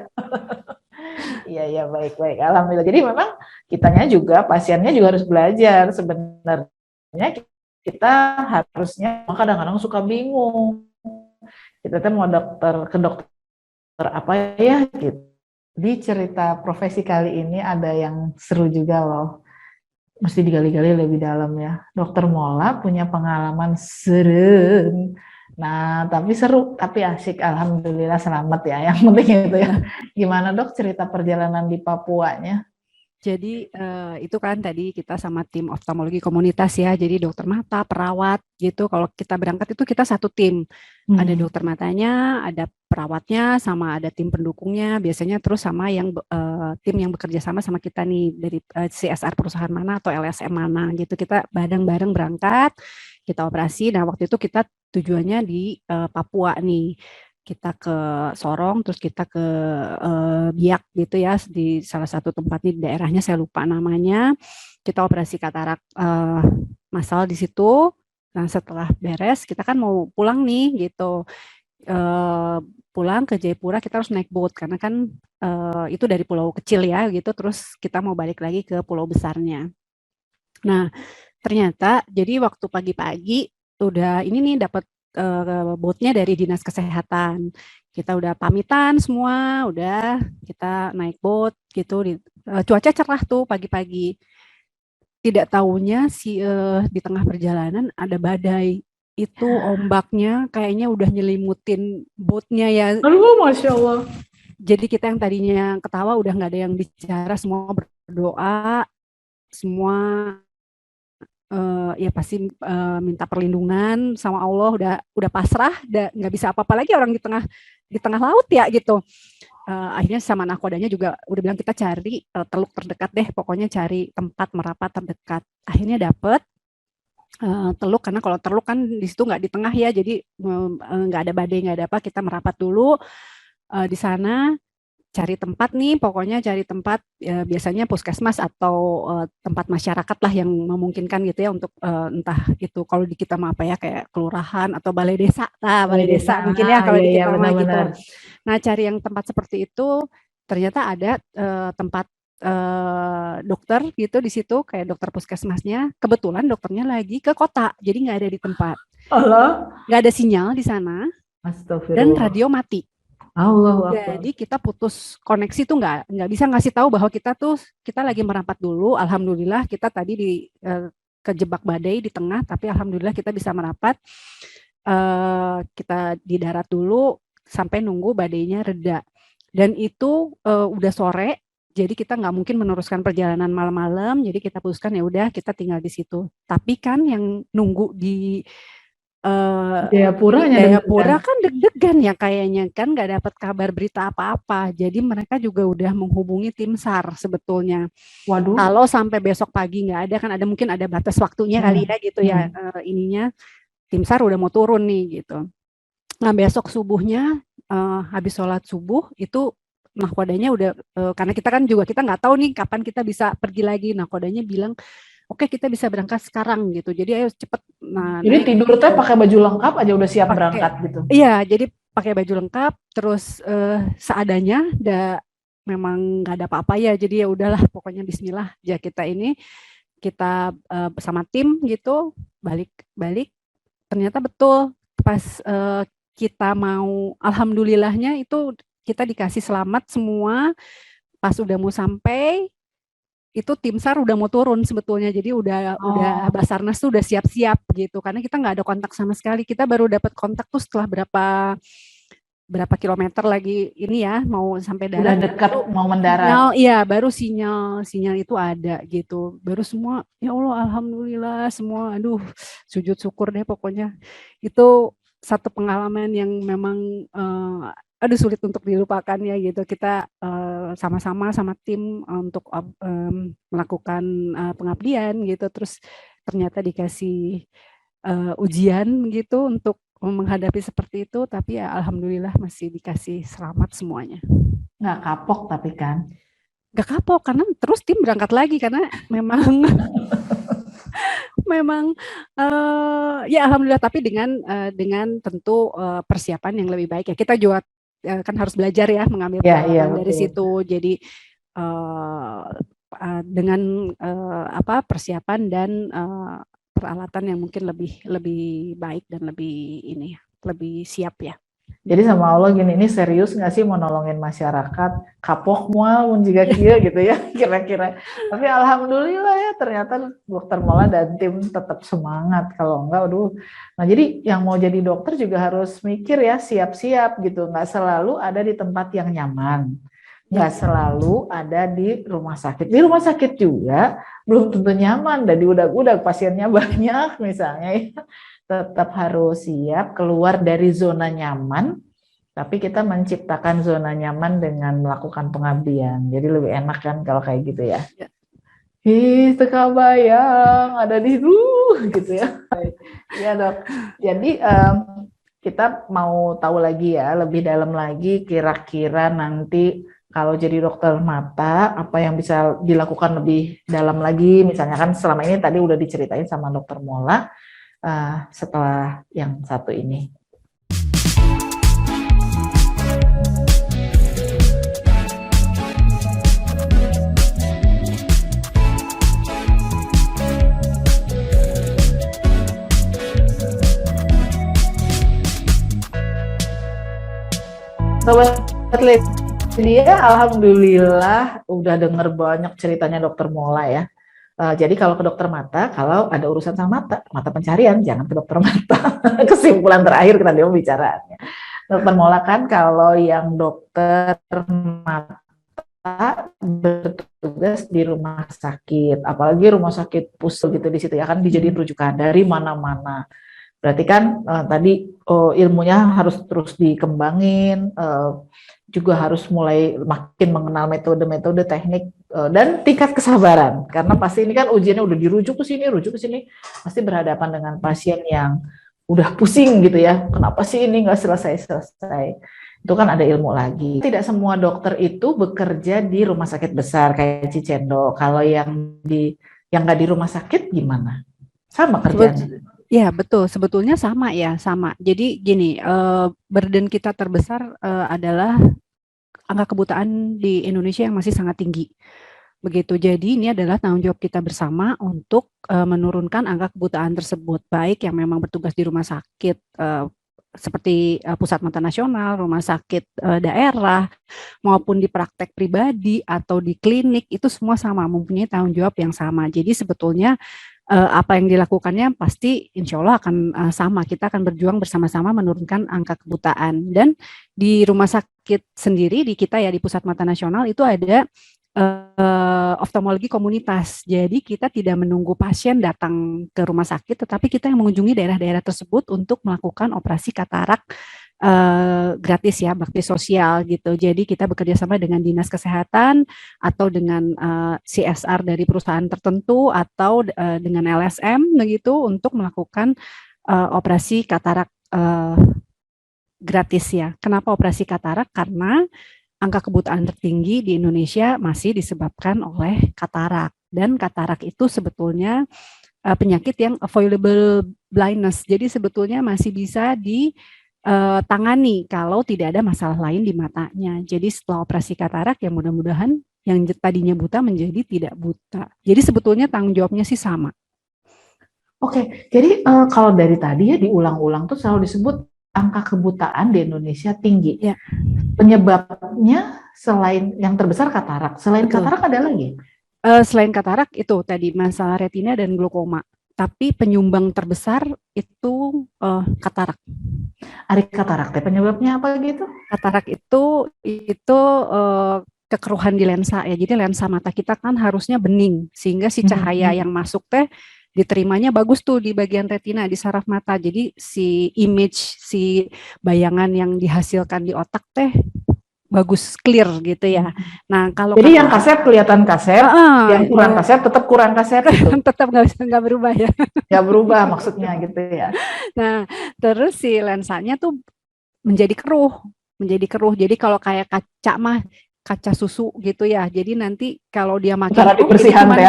Iya ya, baik-baik. Alhamdulillah. Jadi memang kitanya juga, pasiennya juga harus belajar. Sebenarnya kita harusnya kadang-kadang suka bingung. Kita tuh mau ke dokter apa ya gitu. Di cerita profesi kali ini ada yang seru juga loh. Mesti digali-gali lebih dalam ya. Dokter Mola punya pengalaman serem. Nah, tapi seru, tapi asik. Alhamdulillah selamat ya. Yang penting itu ya. Gimana dok cerita perjalanan di Papuanya? Jadi itu kan tadi kita sama tim oftalmologi komunitas ya. Jadi dokter mata, perawat gitu. Kalau kita berangkat itu kita satu tim. Ada dokter matanya, ada perawatnya, sama ada tim pendukungnya. Biasanya terus sama yang tim yang bekerja sama kita nih dari CSR perusahaan mana atau LSM mana gitu. Kita bareng-bareng berangkat, kita operasi. Nah waktu itu kita tujuannya di Papua nih. Kita ke Sorong, terus kita ke Biak gitu ya, di salah satu tempat di daerahnya saya lupa namanya. Kita operasi katarak massal di situ. Nah setelah beres kita kan mau pulang nih gitu. Pulang ke Jayapura kita harus naik boat karena kan itu dari pulau kecil ya gitu, terus kita mau balik lagi ke pulau besarnya. Nah ternyata jadi waktu pagi-pagi udah ini nih dapat boatnya dari dinas kesehatan. Kita udah pamitan semua, udah kita naik boat gitu. Cuaca cerah tuh pagi-pagi. Tidak tahunya di tengah perjalanan ada badai. Itu ombaknya kayaknya udah nyelimutin boatnya ya. Aduh, Masya Allah. Jadi kita yang tadinya ketawa udah nggak ada yang bicara, semua berdoa, semua ya pasti minta perlindungan sama Allah, udah pasrah, nggak bisa apa-apa lagi orang di tengah laut ya gitu. Akhirnya sama nakodanya juga udah bilang kita cari teluk terdekat deh, pokoknya cari tempat merapat terdekat. Akhirnya dapet teluk, karena kalau teluk kan di situ nggak di tengah ya, jadi nggak ada badai, nggak ada apa, kita merapat dulu di sana. Cari tempat nih, pokoknya cari tempat biasanya puskesmas atau tempat masyarakat lah yang memungkinkan gitu ya untuk entah itu kalau di kita mah apa ya kayak kelurahan atau balai desa, balai desa mungkin ya kalau di kita mah gitu. Nah cari yang tempat seperti itu, ternyata ada tempat dokter gitu di situ, kayak dokter puskesmasnya. Kebetulan dokternya lagi ke kota, jadi nggak ada di tempat, Allah, nggak ada sinyal di sana, dan astagfirullah. radio mati. Allahu Akbar. Jadi kita putus koneksi tuh nggak bisa ngasih tahu bahwa kita lagi merapat dulu. Alhamdulillah kita tadi kejebak badai di tengah, tapi alhamdulillah kita bisa merapat. Kita di darat dulu sampai nunggu badainya reda. Dan itu udah sore, jadi kita nggak mungkin meneruskan perjalanan malam-malam. Jadi kita putuskan ya udah kita tinggal di situ. Tapi kan yang nunggu di Jayapuranya Jayapura deg-degan. kan deg-degan ya kayaknya kan nggak dapat kabar berita apa-apa. Jadi mereka juga udah menghubungi tim SAR sebetulnya. Waduh. Kalau sampai besok pagi nggak ada kan ada mungkin ada batas waktunya kali ya gitu ya ininya tim SAR udah mau turun nih gitu. Nah besok subuhnya habis sholat subuh itu nahkodanya udah karena kita kan juga kita nggak tahu nih kapan kita bisa pergi lagi. Nahkodanya bilang oke kita bisa berangkat sekarang gitu. Jadi ayo cepet. Nah, Jadi tidur teh pakai baju lengkap aja udah siap berangkat gitu. Iya, jadi pakai baju lengkap, terus seadanya, memang nggak ada apa-apa ya. Jadi ya udahlah, pokoknya Bismillah. Ya kita bersama tim gitu balik. Ternyata betul pas kita mau, alhamdulillahnya itu kita dikasih selamat semua. Pas udah mau sampai itu tim SAR udah mau turun sebetulnya, jadi udah Basarnas tuh udah siap-siap gitu, karena kita nggak ada kontak sama sekali, kita baru dapat kontak tuh setelah berapa kilometer lagi ini ya mau sampai darat. Udah dekat mau mendarat. Iya baru sinyal itu ada gitu, baru semua ya Allah alhamdulillah semua, aduh sujud syukur deh pokoknya. Itu satu pengalaman yang memang aduh sulit untuk dilupakan ya gitu. Kita sama-sama sama tim untuk melakukan pengabdian gitu, terus ternyata dikasih ujian gitu untuk menghadapi seperti itu, tapi ya alhamdulillah masih dikasih selamat semuanya. Nggak kapok tapi kan? Nggak kapok karena terus tim berangkat lagi karena memang memang ya alhamdulillah, tapi dengan tentu persiapan yang lebih baik ya. Kita juga kan harus belajar ya mengambil pelajaran dari situ. Jadi dengan persiapan dan peralatan yang mungkin lebih baik dan lebih siap ya. Jadi sama Allah gini, ini serius nggak sih mau nolongin masyarakat? Kapok mual pun juga kia gitu ya kira-kira. Tapi alhamdulillah ya ternyata dokter Mola dan tim tetap semangat. Kalau enggak, aduh. Nah jadi yang mau jadi dokter juga harus mikir ya, siap-siap gitu. Nggak selalu ada di tempat yang nyaman. Nggak selalu ada di rumah sakit. Di rumah sakit juga belum tentu nyaman. Dan diudag-udag pasiennya banyak misalnya ya. Tetap harus siap keluar dari zona nyaman, tapi kita menciptakan zona nyaman dengan melakukan pengabdian. Jadi lebih enak kan kalau kayak gitu ya. Ih, tekabayang ada di gitu ya. Ya dok. Jadi kita mau tahu lagi ya, lebih dalam lagi kira-kira nanti kalau jadi dokter mata, apa yang bisa dilakukan lebih dalam lagi. Misalnya kan selama ini tadi udah diceritain sama dokter Mola, setelah yang satu ini. Sobat Lydia, alhamdulillah udah denger banyak ceritanya dokter Mola ya. Jadi kalau ke dokter mata, kalau ada urusan sama mata pencarian, jangan ke dokter mata. Kesimpulan terakhir kita dia bicaraannya. Dokter Mola kan kalau yang dokter mata bertugas di rumah sakit, apalagi rumah sakit pusat gitu di situ ya kan dijadiin rujukan dari mana-mana. Berarti kan tadi ilmunya harus terus dikembangin, juga harus mulai makin mengenal metode-metode teknik dan tingkat kesabaran, karena pasti ini kan ujiannya udah dirujuk ke sini, pasti berhadapan dengan pasien yang udah pusing gitu ya, kenapa sih ini nggak selesai-selesai, itu kan ada ilmu lagi. Tidak semua dokter itu bekerja di rumah sakit besar kayak Cicendo, kalau yang nggak di rumah sakit gimana? Sama kerjanya? Ya betul, sebetulnya sama. Jadi gini, burden kita terbesar adalah angka kebutaan di Indonesia yang masih sangat tinggi. Begitu. Jadi ini adalah tanggung jawab kita bersama untuk menurunkan angka kebutaan tersebut, baik yang memang bertugas di rumah sakit seperti Pusat Mata Nasional, rumah sakit daerah, maupun di praktek pribadi atau di klinik, itu semua sama, mempunyai tanggung jawab yang sama. Jadi sebetulnya apa yang dilakukannya pasti insya Allah akan sama. Kita akan berjuang bersama-sama menurunkan angka kebutaan. Dan di rumah sakit sendiri, di kita ya, di Pusat Mata Nasional itu ada oftalmologi komunitas. Jadi kita tidak menunggu pasien datang ke rumah sakit, tetapi kita yang mengunjungi daerah-daerah tersebut untuk melakukan operasi katarak gratis ya, bakti sosial gitu. Jadi kita bekerja sama dengan dinas kesehatan atau dengan CSR dari perusahaan tertentu atau dengan LSM begitu untuk melakukan operasi katarak gratis ya. Kenapa operasi katarak? Karena angka kebutaan tertinggi di Indonesia masih disebabkan oleh katarak. Dan katarak itu sebetulnya penyakit yang avoidable blindness. Jadi sebetulnya masih bisa ditangani kalau tidak ada masalah lain di matanya. Jadi setelah operasi katarak ya mudah-mudahan yang tadinya buta menjadi tidak buta. Jadi sebetulnya tanggung jawabnya sih sama. Oke, jadi kalau dari tadi ya diulang-ulang tuh selalu disebut angka kebutaan di Indonesia tinggi. Ya. Penyebabnya selain yang terbesar katarak, selain Betul. katarak ada lagi? Selain katarak itu tadi masalah retina dan glaukoma. Tapi penyumbang terbesar itu katarak. Ari katarak, penyebabnya apa gitu? Katarak itu kekeruhan di lensa ya. Jadi lensa mata kita kan harusnya bening sehingga si cahaya yang masuk teh diterimanya bagus tuh di bagian retina, di saraf mata. Jadi si image, si bayangan yang dihasilkan di otak teh bagus, clear gitu ya. Nah kalau jadi yang kasep kelihatan kasep, yang kurang kasep tetap kurang kasep gitu. Tetap nggak berubah ya. Nggak berubah maksudnya gitu ya. Nah terus si lensanya tuh menjadi keruh. Jadi kalau kayak kaca mah kaca susu gitu ya. Jadi nanti kalau dia makin karena dibersihan teh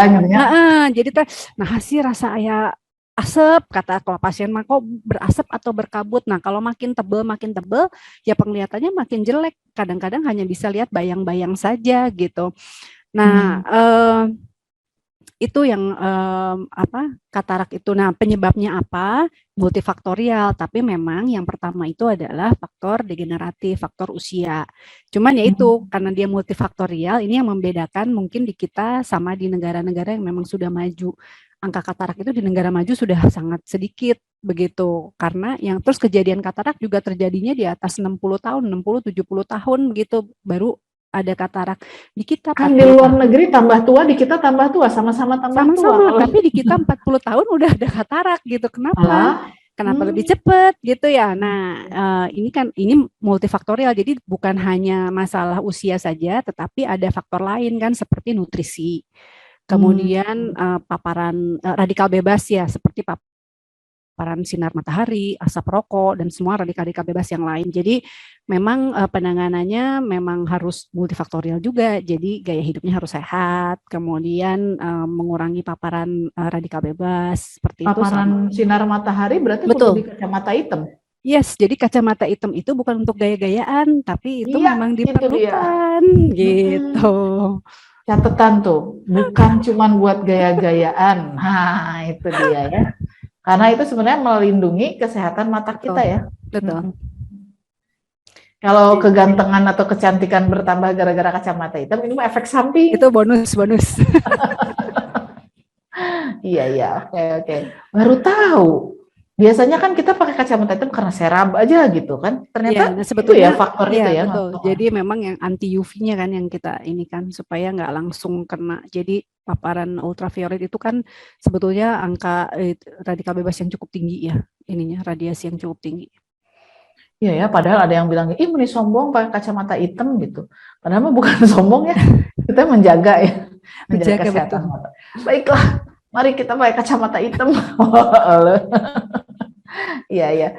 jadi teh nah sih rasa aya asap, kata kalau pasien mah kok berasap atau berkabut. Nah, kalau makin tebel ya penglihatannya makin jelek. Kadang-kadang hanya bisa lihat bayang-bayang saja gitu. Nah, itu yang katarak itu. Nah, penyebabnya apa? Multifaktorial, tapi memang yang pertama itu adalah faktor degeneratif, faktor usia. Cuman ya itu karena dia multifaktorial, ini yang membedakan mungkin di kita sama di negara-negara yang memang sudah maju. Angka katarak itu di negara maju sudah sangat sedikit begitu. Karena yang terus kejadian katarak juga terjadinya di atas 60 tahun, 60 70 tahun begitu baru ada katarak. Di kita kan di luar negeri tambah tua, di kita tambah tua, sama-sama tambah tua. Tapi di kita 40 tahun udah ada katarak gitu. Kenapa lebih cepat gitu ya? Nah, ini multifaktorial. Jadi bukan hanya masalah usia saja, tetapi ada faktor lain kan seperti nutrisi. Kemudian paparan radikal bebas ya, seperti paparan sinar matahari, asap rokok, dan semua radikal-radikal bebas yang lain. Jadi memang penanganannya memang harus multifaktorial juga. Jadi gaya hidupnya harus sehat, kemudian mengurangi paparan radikal bebas seperti paparan itu. Paparan sinar matahari berarti perlu di kacamata hitam. Yes, jadi kacamata hitam itu bukan untuk gaya-gayaan, tapi itu memang diperlukan gitu. Catatan tuh, bukan cuma buat gaya-gayaan. Nah, itu dia ya. Karena itu sebenarnya melindungi kesehatan mata kita ya. Betul. Kalau kegantengan atau kecantikan bertambah gara-gara kacamata hitam, ini mah efek samping. Itu bonus. Iya, oke. Baru tahu. Biasanya kan kita pakai kacamata hitam karena serab aja gitu kan. Ternyata sebetulnya itu ya faktor itu ya. Betul. Jadi memang yang anti UV-nya kan yang kita ini kan supaya nggak langsung kena. Jadi paparan ultraviolet itu kan sebetulnya angka radikal bebas yang cukup tinggi ya, radiasi yang cukup tinggi. Iya ya, padahal ada yang bilang, ih ini sombong pakai kacamata hitam gitu. Padahal bukan sombong ya, kita menjaga kesehatan mata. Baiklah, mari kita pakai kacamata hitam. Iya.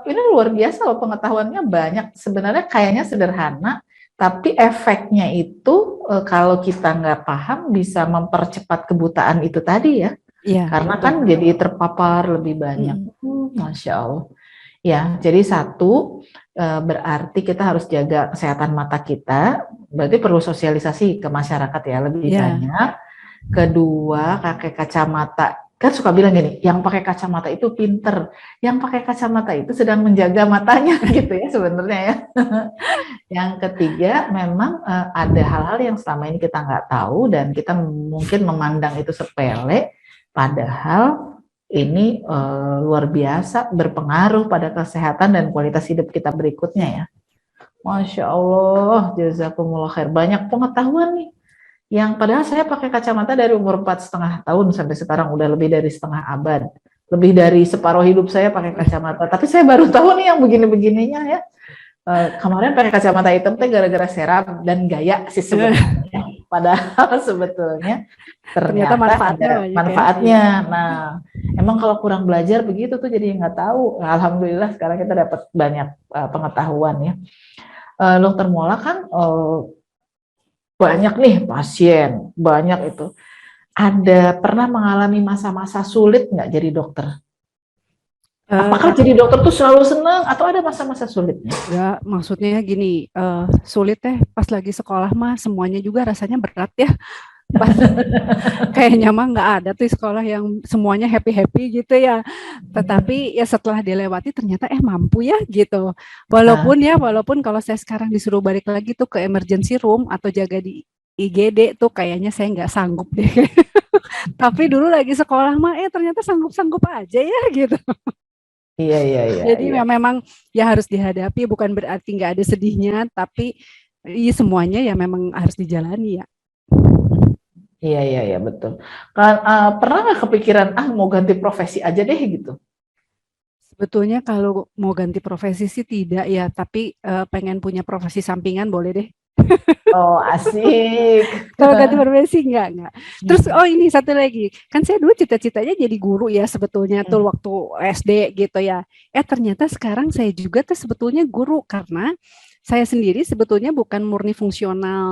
Ini luar biasa loh, pengetahuannya banyak. Sebenarnya kayaknya sederhana, tapi efeknya itu kalau kita nggak paham bisa mempercepat kebutaan itu tadi ya. Iya, karena betul. Kan jadi terpapar lebih banyak. Masya Allah. Ya, jadi satu, berarti kita harus jaga kesehatan mata kita, berarti perlu sosialisasi ke masyarakat ya lebih banyak. Kedua, pakai kacamata. Kan suka bilang gini, yang pakai kacamata itu pinter, yang pakai kacamata itu sedang menjaga matanya gitu ya sebenarnya ya. Yang ketiga, memang ada hal-hal yang selama ini kita nggak tahu dan kita mungkin memandang itu sepele, padahal ini luar biasa berpengaruh pada kesehatan dan kualitas hidup kita berikutnya ya. Masya Allah, jazakumullah khair. Banyak pengetahuan nih. Yang padahal saya pakai kacamata dari umur 4,5 tahun sampai sekarang udah lebih dari setengah abad. Lebih dari separuh hidup saya pakai kacamata. Tapi saya baru tahu nih yang begini-begininya ya. Kemarin pakai kacamata hitam teh gara-gara serap dan gaya sih sebenarnya. Padahal sebetulnya ternyata ada manfaatnya. Nah, emang kalau kurang belajar begitu tuh jadi nggak tahu. Alhamdulillah sekarang kita dapat banyak pengetahuan ya. Dokter Mola kan banyak nih pasien, banyak itu. Ada pernah mengalami masa-masa sulit nggak jadi dokter? Apakah jadi dokter tuh selalu senang atau ada masa-masa sulitnya? Ya, maksudnya gini, sulit pas lagi sekolah mah semuanya juga rasanya berat ya. Kayaknya mah nggak ada tuh sekolah yang semuanya happy-happy gitu ya. Tetapi ya setelah dilewati ternyata mampu ya gitu. Walaupun kalau saya sekarang disuruh balik lagi tuh ke emergency room atau jaga di IGD tuh kayaknya saya nggak sanggup deh. Tapi dulu lagi sekolah mah ternyata sanggup-sanggup aja ya gitu. Iya. Jadi memang ya harus dihadapi, bukan berarti nggak ada sedihnya, tapi semuanya ya memang harus dijalani ya. Iya betul. Kan pernah nggak kepikiran mau ganti profesi aja deh gitu? Sebetulnya kalau mau ganti profesi sih tidak ya, tapi pengen punya profesi sampingan boleh deh. Oh asik. Kalau ganti profesi enggak. Terus ini satu lagi, kan saya dulu cita-citanya jadi guru ya sebetulnya tuh waktu SD gitu ya. Ternyata sekarang saya juga tuh sebetulnya guru karena saya sendiri sebetulnya bukan murni fungsional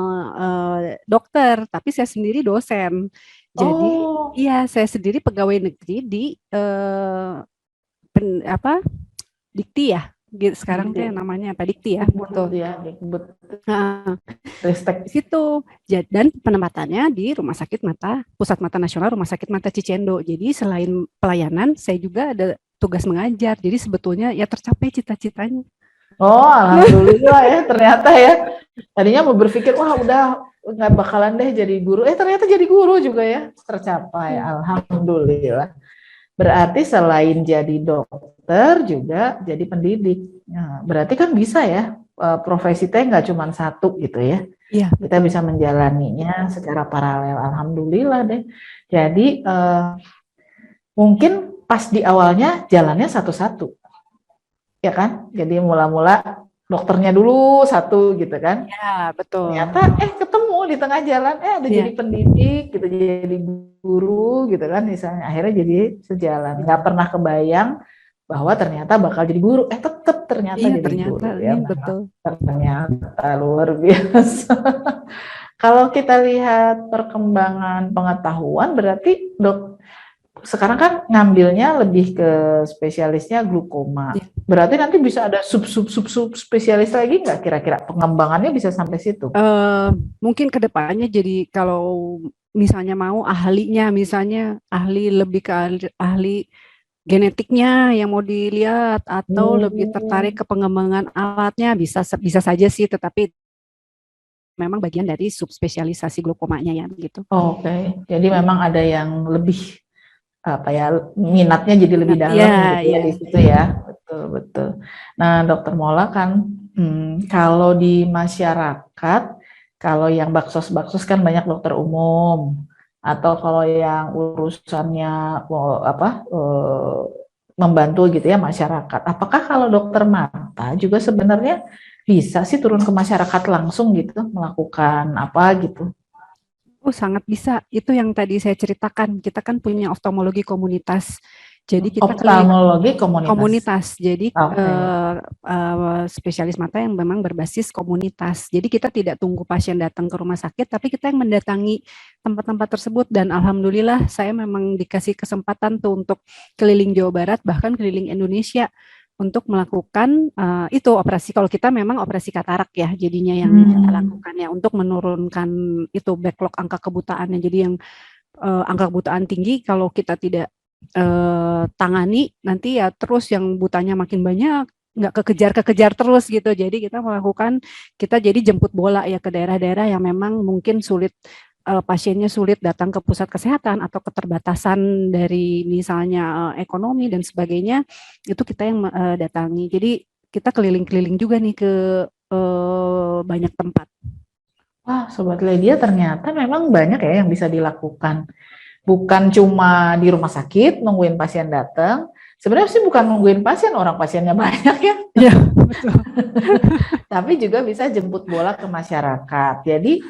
dokter, tapi saya sendiri dosen. Jadi iya saya sendiri pegawai negeri di Dikti ya. Sekarang tuh namanya apa Dikti ya, betul. Nah, di situ dan penempatannya di Rumah Sakit Mata Pusat Mata Nasional Rumah Sakit Mata Cicendo. Jadi selain pelayanan, saya juga ada tugas mengajar. Jadi sebetulnya ya tercapai cita-citanya. Oh, alhamdulillah ya ternyata ya. Tadinya mau berpikir wah udah nggak bakalan deh jadi guru. Ternyata jadi guru juga ya tercapai. Alhamdulillah. Berarti selain jadi dokter juga jadi pendidik. Nah, berarti kan bisa ya profesi teh nggak cuma satu gitu ya. Iya. Kita bisa menjalaninya secara paralel. Alhamdulillah deh. Jadi mungkin pas di awalnya jalannya satu-satu, ya kan? Jadi mula-mula dokternya dulu satu gitu kan? Ya betul. Ternyata ketemu di tengah jalan ada jadi pendidik gitu, jadi guru gitu kan misalnya, akhirnya jadi sejalan. Nggak pernah kebayang bahwa ternyata bakal jadi guru, tetap ternyata jadi guru ya. Betul. Ternyata luar biasa. Kalau kita lihat perkembangan pengetahuan berarti sekarang kan ngambilnya lebih ke spesialisnya glukoma. Berarti nanti bisa ada sub spesialis lagi nggak kira-kira pengembangannya bisa sampai situ? Mungkin kedepannya jadi kalau misalnya mau ahlinya, misalnya lebih ke ahli genetiknya yang mau dilihat atau lebih tertarik ke pengembangan alatnya bisa saja sih, tetapi memang bagian dari subspesialisasi glukomanya ya gitu. Oke. Jadi memang ada yang lebih minatnya jadi lebih dalam gitu ya di situ ya. Betul. Nah, Dokter Mola kan kalau di masyarakat, kalau yang baksos kan banyak dokter umum, atau kalau yang urusannya membantu gitu ya masyarakat. Apakah kalau dokter mata juga sebenarnya bisa sih turun ke masyarakat langsung gitu melakukan apa gitu? Sangat bisa. Itu yang tadi saya ceritakan. Kita kan punya oftalmologi komunitas. Jadi kita oftalmologi komunitas. Jadi spesialis mata yang memang berbasis komunitas. Jadi kita tidak tunggu pasien datang ke rumah sakit, tapi kita yang mendatangi tempat-tempat tersebut. Dan alhamdulillah saya memang dikasih kesempatan tuh untuk keliling Jawa Barat, bahkan keliling Indonesia. untuk melakukan itu operasi. Kalau kita memang operasi katarak ya, jadinya yang kita lakukan ya untuk menurunkan itu backlog angka kebutaannya. Jadi yang angka kebutaan tinggi kalau kita tidak tangani nanti ya terus yang butanya makin banyak, nggak kekejar terus gitu. Jadi kita jadi jemput bola ya ke daerah-daerah yang memang mungkin sulit, pasiennya sulit datang ke pusat kesehatan atau keterbatasan dari misalnya ekonomi dan sebagainya, itu kita yang datangi. Jadi kita keliling-keliling juga nih ke banyak tempat. Wah, Sobat Ledia ternyata memang banyak ya yang bisa dilakukan. Bukan cuma di rumah sakit nungguin pasien datang. Sebenarnya sih bukan nungguin pasien, orang pasiennya banyak ya. Iya, betul. Tapi juga bisa jemput bola ke masyarakat. Jadi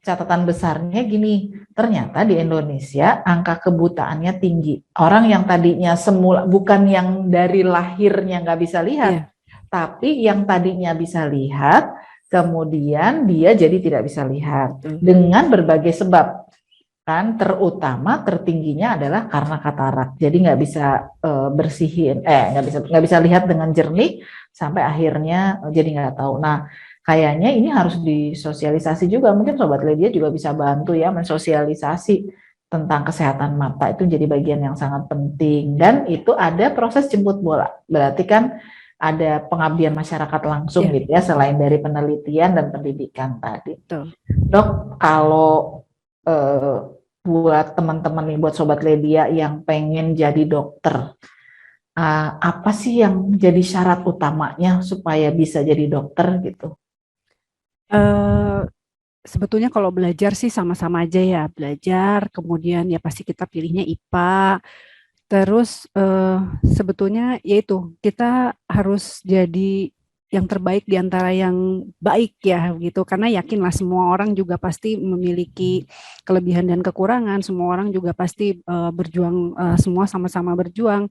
catatan besarnya gini, ternyata di Indonesia angka kebutaannya tinggi. Orang yang tadinya semula, bukan yang dari lahirnya nggak bisa lihat, tapi yang tadinya bisa lihat, kemudian dia jadi tidak bisa lihat dengan berbagai sebab. Kan terutama tertingginya adalah karena katarak, jadi nggak bisa bersihin, nggak bisa lihat dengan jernih sampai akhirnya jadi nggak tahu. Nah, kayaknya ini harus disosialisasi juga, mungkin Sobat Ledia juga bisa bantu ya mensosialisasi tentang kesehatan mata, itu jadi bagian yang sangat penting. Dan itu ada proses jemput bola, berarti kan ada pengabdian masyarakat langsung gitu ya, selain dari penelitian dan pendidikan tadi. Dok, kalau buat teman-teman nih, buat Sobat Ledia yang pengen jadi dokter, apa sih yang jadi syarat utamanya supaya bisa jadi dokter gitu? Sebetulnya kalau belajar sih sama-sama aja ya, belajar, kemudian ya pasti kita pilihnya IPA. Terus sebetulnya yaitu kita harus jadi yang terbaik di antara yang baik ya gitu, karena yakinlah semua orang juga pasti memiliki kelebihan dan kekurangan, semua orang juga pasti berjuang, semua sama-sama berjuang.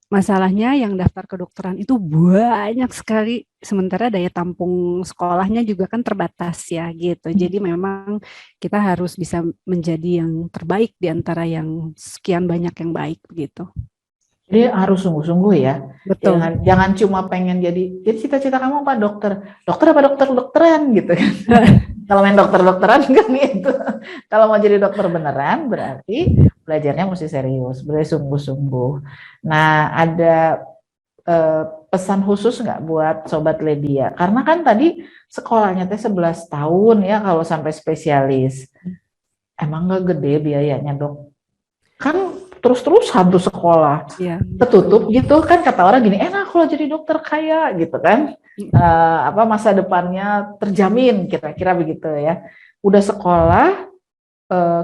Masalahnya yang daftar kedokteran itu banyak sekali, sementara daya tampung sekolahnya juga kan terbatas ya gitu. Jadi memang kita harus bisa menjadi yang terbaik di antara yang sekian banyak yang baik begitu. Jadi harus sungguh-sungguh ya. Betul. Jangan cuma pengen jadi cita-cita kamu apa dokter? Dokter apa dokter-dokteran gitu kan. Kalau main dokter-dokteran kan itu. Kalau mau jadi dokter beneran berarti belajarnya mesti serius, berarti sungguh-sungguh. Nah, ada pesan khusus nggak buat Sobat Ledia? Karena kan tadi sekolahnya teh 11 tahun ya kalau sampai spesialis. Emang nggak gede biayanya, Dok? Kan terus-terusan tuh sekolah tertutup gitu kan, kata orang gini, enak kalau jadi dokter kaya gitu kan, masa depannya terjamin, kira-kira begitu ya. Udah sekolah,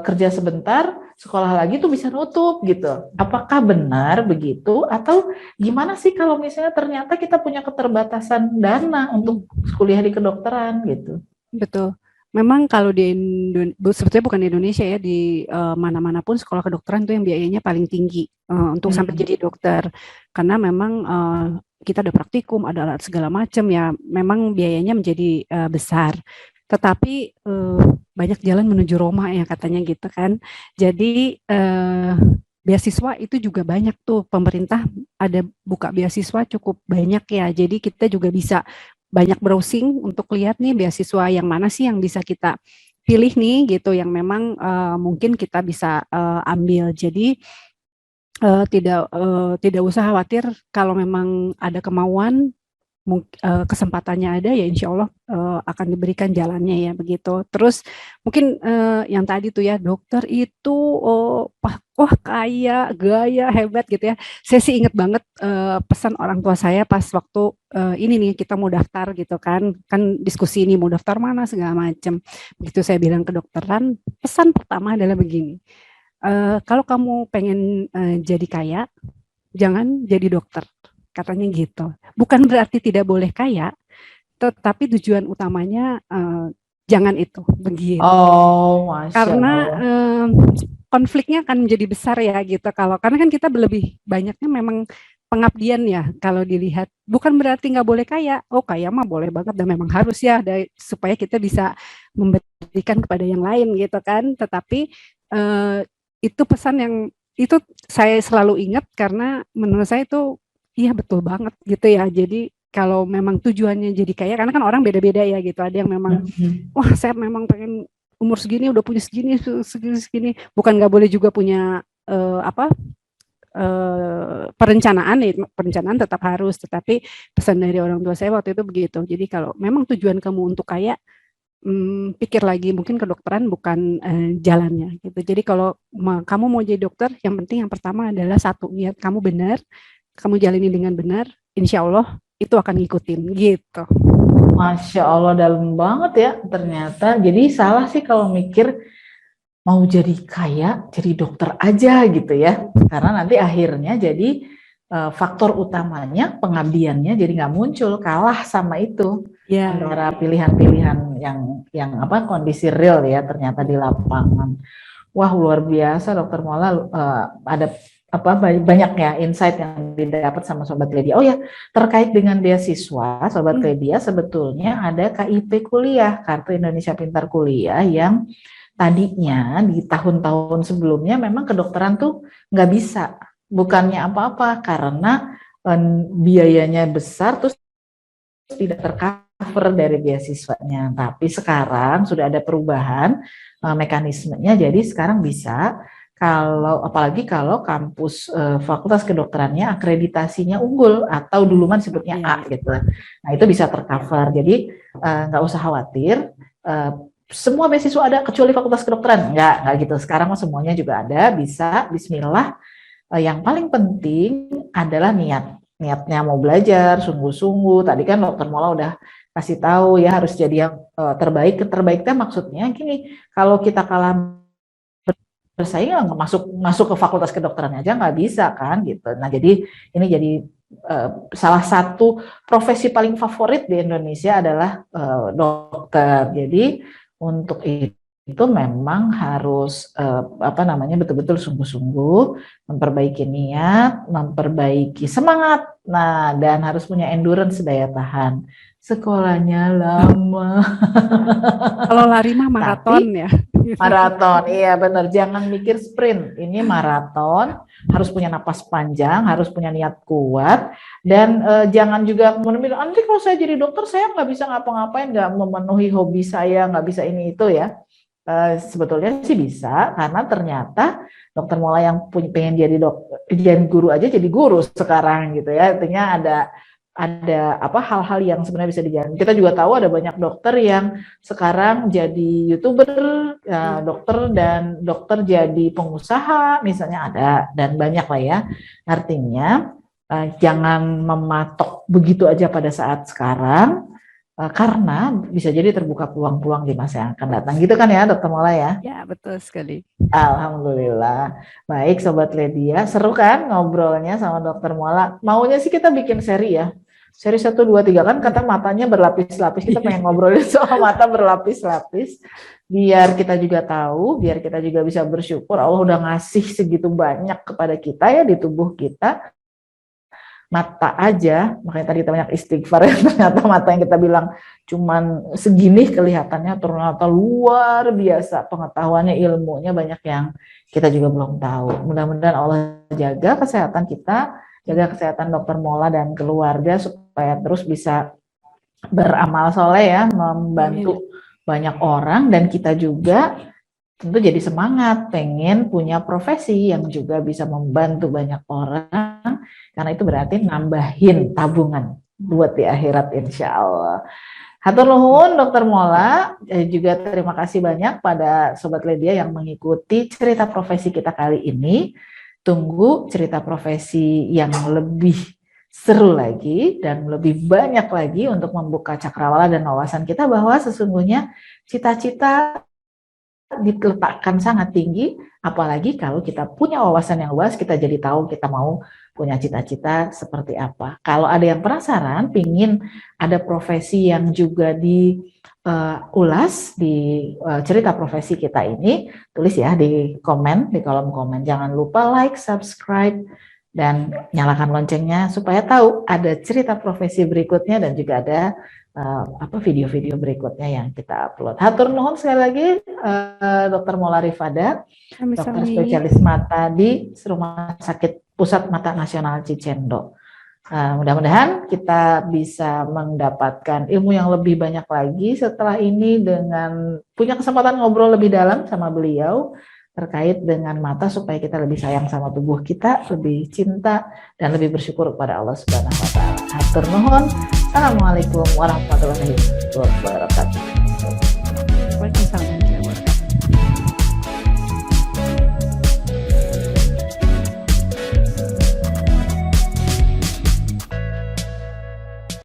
kerja sebentar, sekolah lagi tuh bisa nutup gitu. Apakah benar begitu atau gimana sih kalau misalnya ternyata kita punya keterbatasan dana untuk kuliah di kedokteran gitu? Betul. Memang kalau sebetulnya bukan di Indonesia ya, di mana-mana pun sekolah kedokteran itu yang biayanya paling tinggi untuk sampai jadi dokter. Karena memang kita ada praktikum, ada alat segala macam ya, memang biayanya menjadi besar. Tetapi banyak jalan menuju Roma ya katanya gitu kan. Jadi beasiswa itu juga banyak tuh, pemerintah ada buka beasiswa cukup banyak ya. Jadi kita juga bisa banyak browsing untuk lihat nih beasiswa yang mana sih yang bisa kita pilih nih gitu, yang memang mungkin kita bisa ambil. Jadi tidak usah khawatir, kalau memang ada kemauan, kesempatannya ada ya insya Allah akan diberikan jalannya ya begitu. Terus mungkin yang tadi tuh ya, dokter itu wah kaya, gaya, hebat gitu ya. Saya sih ingat banget pesan orang tua saya pas waktu ini nih kita mau daftar gitu kan diskusi ini mau daftar mana segala macam. Begitu saya bilang kedokteran, pesan pertama adalah begini, kalau kamu pengen jadi kaya, jangan jadi dokter. Katanya gitu. Bukan berarti tidak boleh kaya, tetapi tujuan utamanya jangan itu, begitu. Oh, Masya karena konfliknya akan menjadi besar ya gitu. Karena kan kita lebih banyaknya memang pengabdian ya kalau dilihat. Bukan berarti nggak boleh kaya. Oh kaya mah boleh banget dan memang harus ya, supaya kita bisa memberikan kepada yang lain gitu kan. Tetapi itu pesan yang itu saya selalu ingat karena menurut saya itu iya betul banget gitu ya. Jadi kalau memang tujuannya jadi kaya, karena kan orang beda-beda ya gitu. Ada yang memang, wah saya memang pengen umur segini udah punya segini, segini, segini. Bukan nggak boleh juga punya apa perencanaan nih, perencanaan tetap harus. Tetapi pesan dari orang tua saya waktu itu begitu. Jadi kalau memang tujuan kamu untuk kaya, pikir lagi mungkin kedokteran bukan jalannya gitu. Jadi kalau kamu mau jadi dokter, yang penting yang pertama adalah satu, niat kamu benar, kamu jalani dengan benar, insya Allah itu akan ngikutin gitu. Masya Allah, dalam banget ya ternyata. Jadi salah sih kalau mikir mau jadi kaya, jadi dokter aja gitu ya. Karena nanti akhirnya jadi faktor utamanya pengabdiannya jadi nggak muncul, kalah sama itu. Ya, Antara pilihan-pilihan yang apa kondisi real ya ternyata di lapangan. Wah, luar biasa Dokter Mola, ada apa banyak ya insight yang didapat sama Sobat Ledia. Oh ya, terkait dengan beasiswa, Sobat Ledia sebetulnya ada KIP kuliah, Kartu Indonesia Pintar Kuliah, yang tadinya di tahun-tahun sebelumnya memang kedokteran tuh nggak bisa, bukannya apa-apa karena biayanya besar terus tidak tercover dari beasiswanya. Tapi sekarang sudah ada perubahan mekanismenya, jadi sekarang bisa kalau apalagi kalau kampus fakultas kedokterannya akreditasinya unggul atau dulu kan sebutnya A gitu. Nah itu bisa tercover. Jadi nggak usah khawatir. Semua beasiswa ada kecuali fakultas kedokteran, nggak gitu. Sekarang semuanya juga ada, bisa. Bismillah. Yang paling penting adalah niatnya mau belajar sungguh-sungguh. Tadi kan Dokter Mola udah kasih tahu ya harus jadi yang terbaik. Terbaiknya maksudnya gini, kalau kita kalah bersaing nggak masuk ke fakultas kedokteran aja nggak bisa kan gitu. Nah jadi ini jadi salah satu profesi paling favorit di Indonesia adalah dokter. Jadi untuk itu memang harus apa namanya betul-betul sungguh-sungguh memperbaiki niat, memperbaiki semangat, nah dan harus punya endurance daya tahan. Sekolahnya lama. kalau lari mah maraton Tapi ya. maraton, iya benar. Jangan mikir sprint. Ini maraton, harus punya napas panjang, harus punya niat kuat, dan jangan juga menemui. Nanti kalau saya jadi dokter, saya nggak bisa ngapa-ngapain, nggak memenuhi hobi saya, nggak bisa ini itu ya. Sebetulnya sih bisa, karena ternyata dokter mulai yang pengen jadi dokter, jadi guru aja jadi guru sekarang gitu ya. Artinya ada apa hal-hal yang sebenarnya bisa dijalani. Kita juga tahu ada banyak dokter yang sekarang jadi YouTuber, dokter jadi pengusaha misalnya ada, dan banyak lah ya. Artinya jangan mematok begitu aja pada saat sekarang, karena bisa jadi terbuka peluang-peluang di masa yang akan datang. Gitu kan ya Dokter Mola ya? Ya, betul sekali. Alhamdulillah. Baik Sobat Ledia, seru kan ngobrolnya sama Dokter Mola? Maunya sih kita bikin seri ya. Seri 1, 2, 3 kan kata matanya berlapis-lapis. Kita pengen ngobrolin soal mata berlapis-lapis. Biar kita juga tahu, biar kita juga bisa bersyukur Allah udah ngasih segitu banyak kepada kita ya di tubuh kita. Mata aja, makanya tadi kita banyak istighfar ya, ternyata mata yang kita bilang cuman segini kelihatannya ternyata luar biasa pengetahuannya, ilmunya banyak yang kita juga belum tahu. Mudah-mudahan Allah jaga kesehatan kita, jaga kesehatan Dokter Mola dan keluarga supaya terus bisa beramal soleh ya, membantu banyak orang, dan kita juga tentu jadi semangat pengen punya profesi yang juga bisa membantu banyak orang, karena itu berarti nambahin tabungan buat di akhirat insya Allah. Hatur nuhun Dokter Mola, juga terima kasih banyak pada Sobat Ledia yang mengikuti cerita profesi kita kali ini. Tunggu cerita profesi yang lebih seru lagi dan lebih banyak lagi untuk membuka cakrawala dan wawasan kita bahwa sesungguhnya cita-cita diletakkan sangat tinggi, apalagi kalau kita punya wawasan yang luas, kita jadi tahu kita mau punya cita-cita seperti apa. Kalau ada yang penasaran, pingin ada profesi yang juga diulas di cerita profesi kita ini, tulis ya di komen, di kolom komen. Jangan lupa like, subscribe, dan nyalakan loncengnya supaya tahu ada cerita profesi berikutnya, dan juga ada video-video berikutnya yang kita upload. Hatur nuhun sekali lagi Dr. Mola Rifada, dokter spesialis mata di Rumah Sakit Pusat Mata Nasional Cicendo. Mudah-mudahan kita bisa mendapatkan ilmu yang lebih banyak lagi setelah ini dengan punya kesempatan ngobrol lebih dalam sama beliau terkait dengan mata supaya kita lebih sayang sama tubuh kita, lebih cinta dan lebih bersyukur kepada Allah Subhanahu wa taala. Hatur nuhun. Assalamualaikum warahmatullahi wabarakatuh.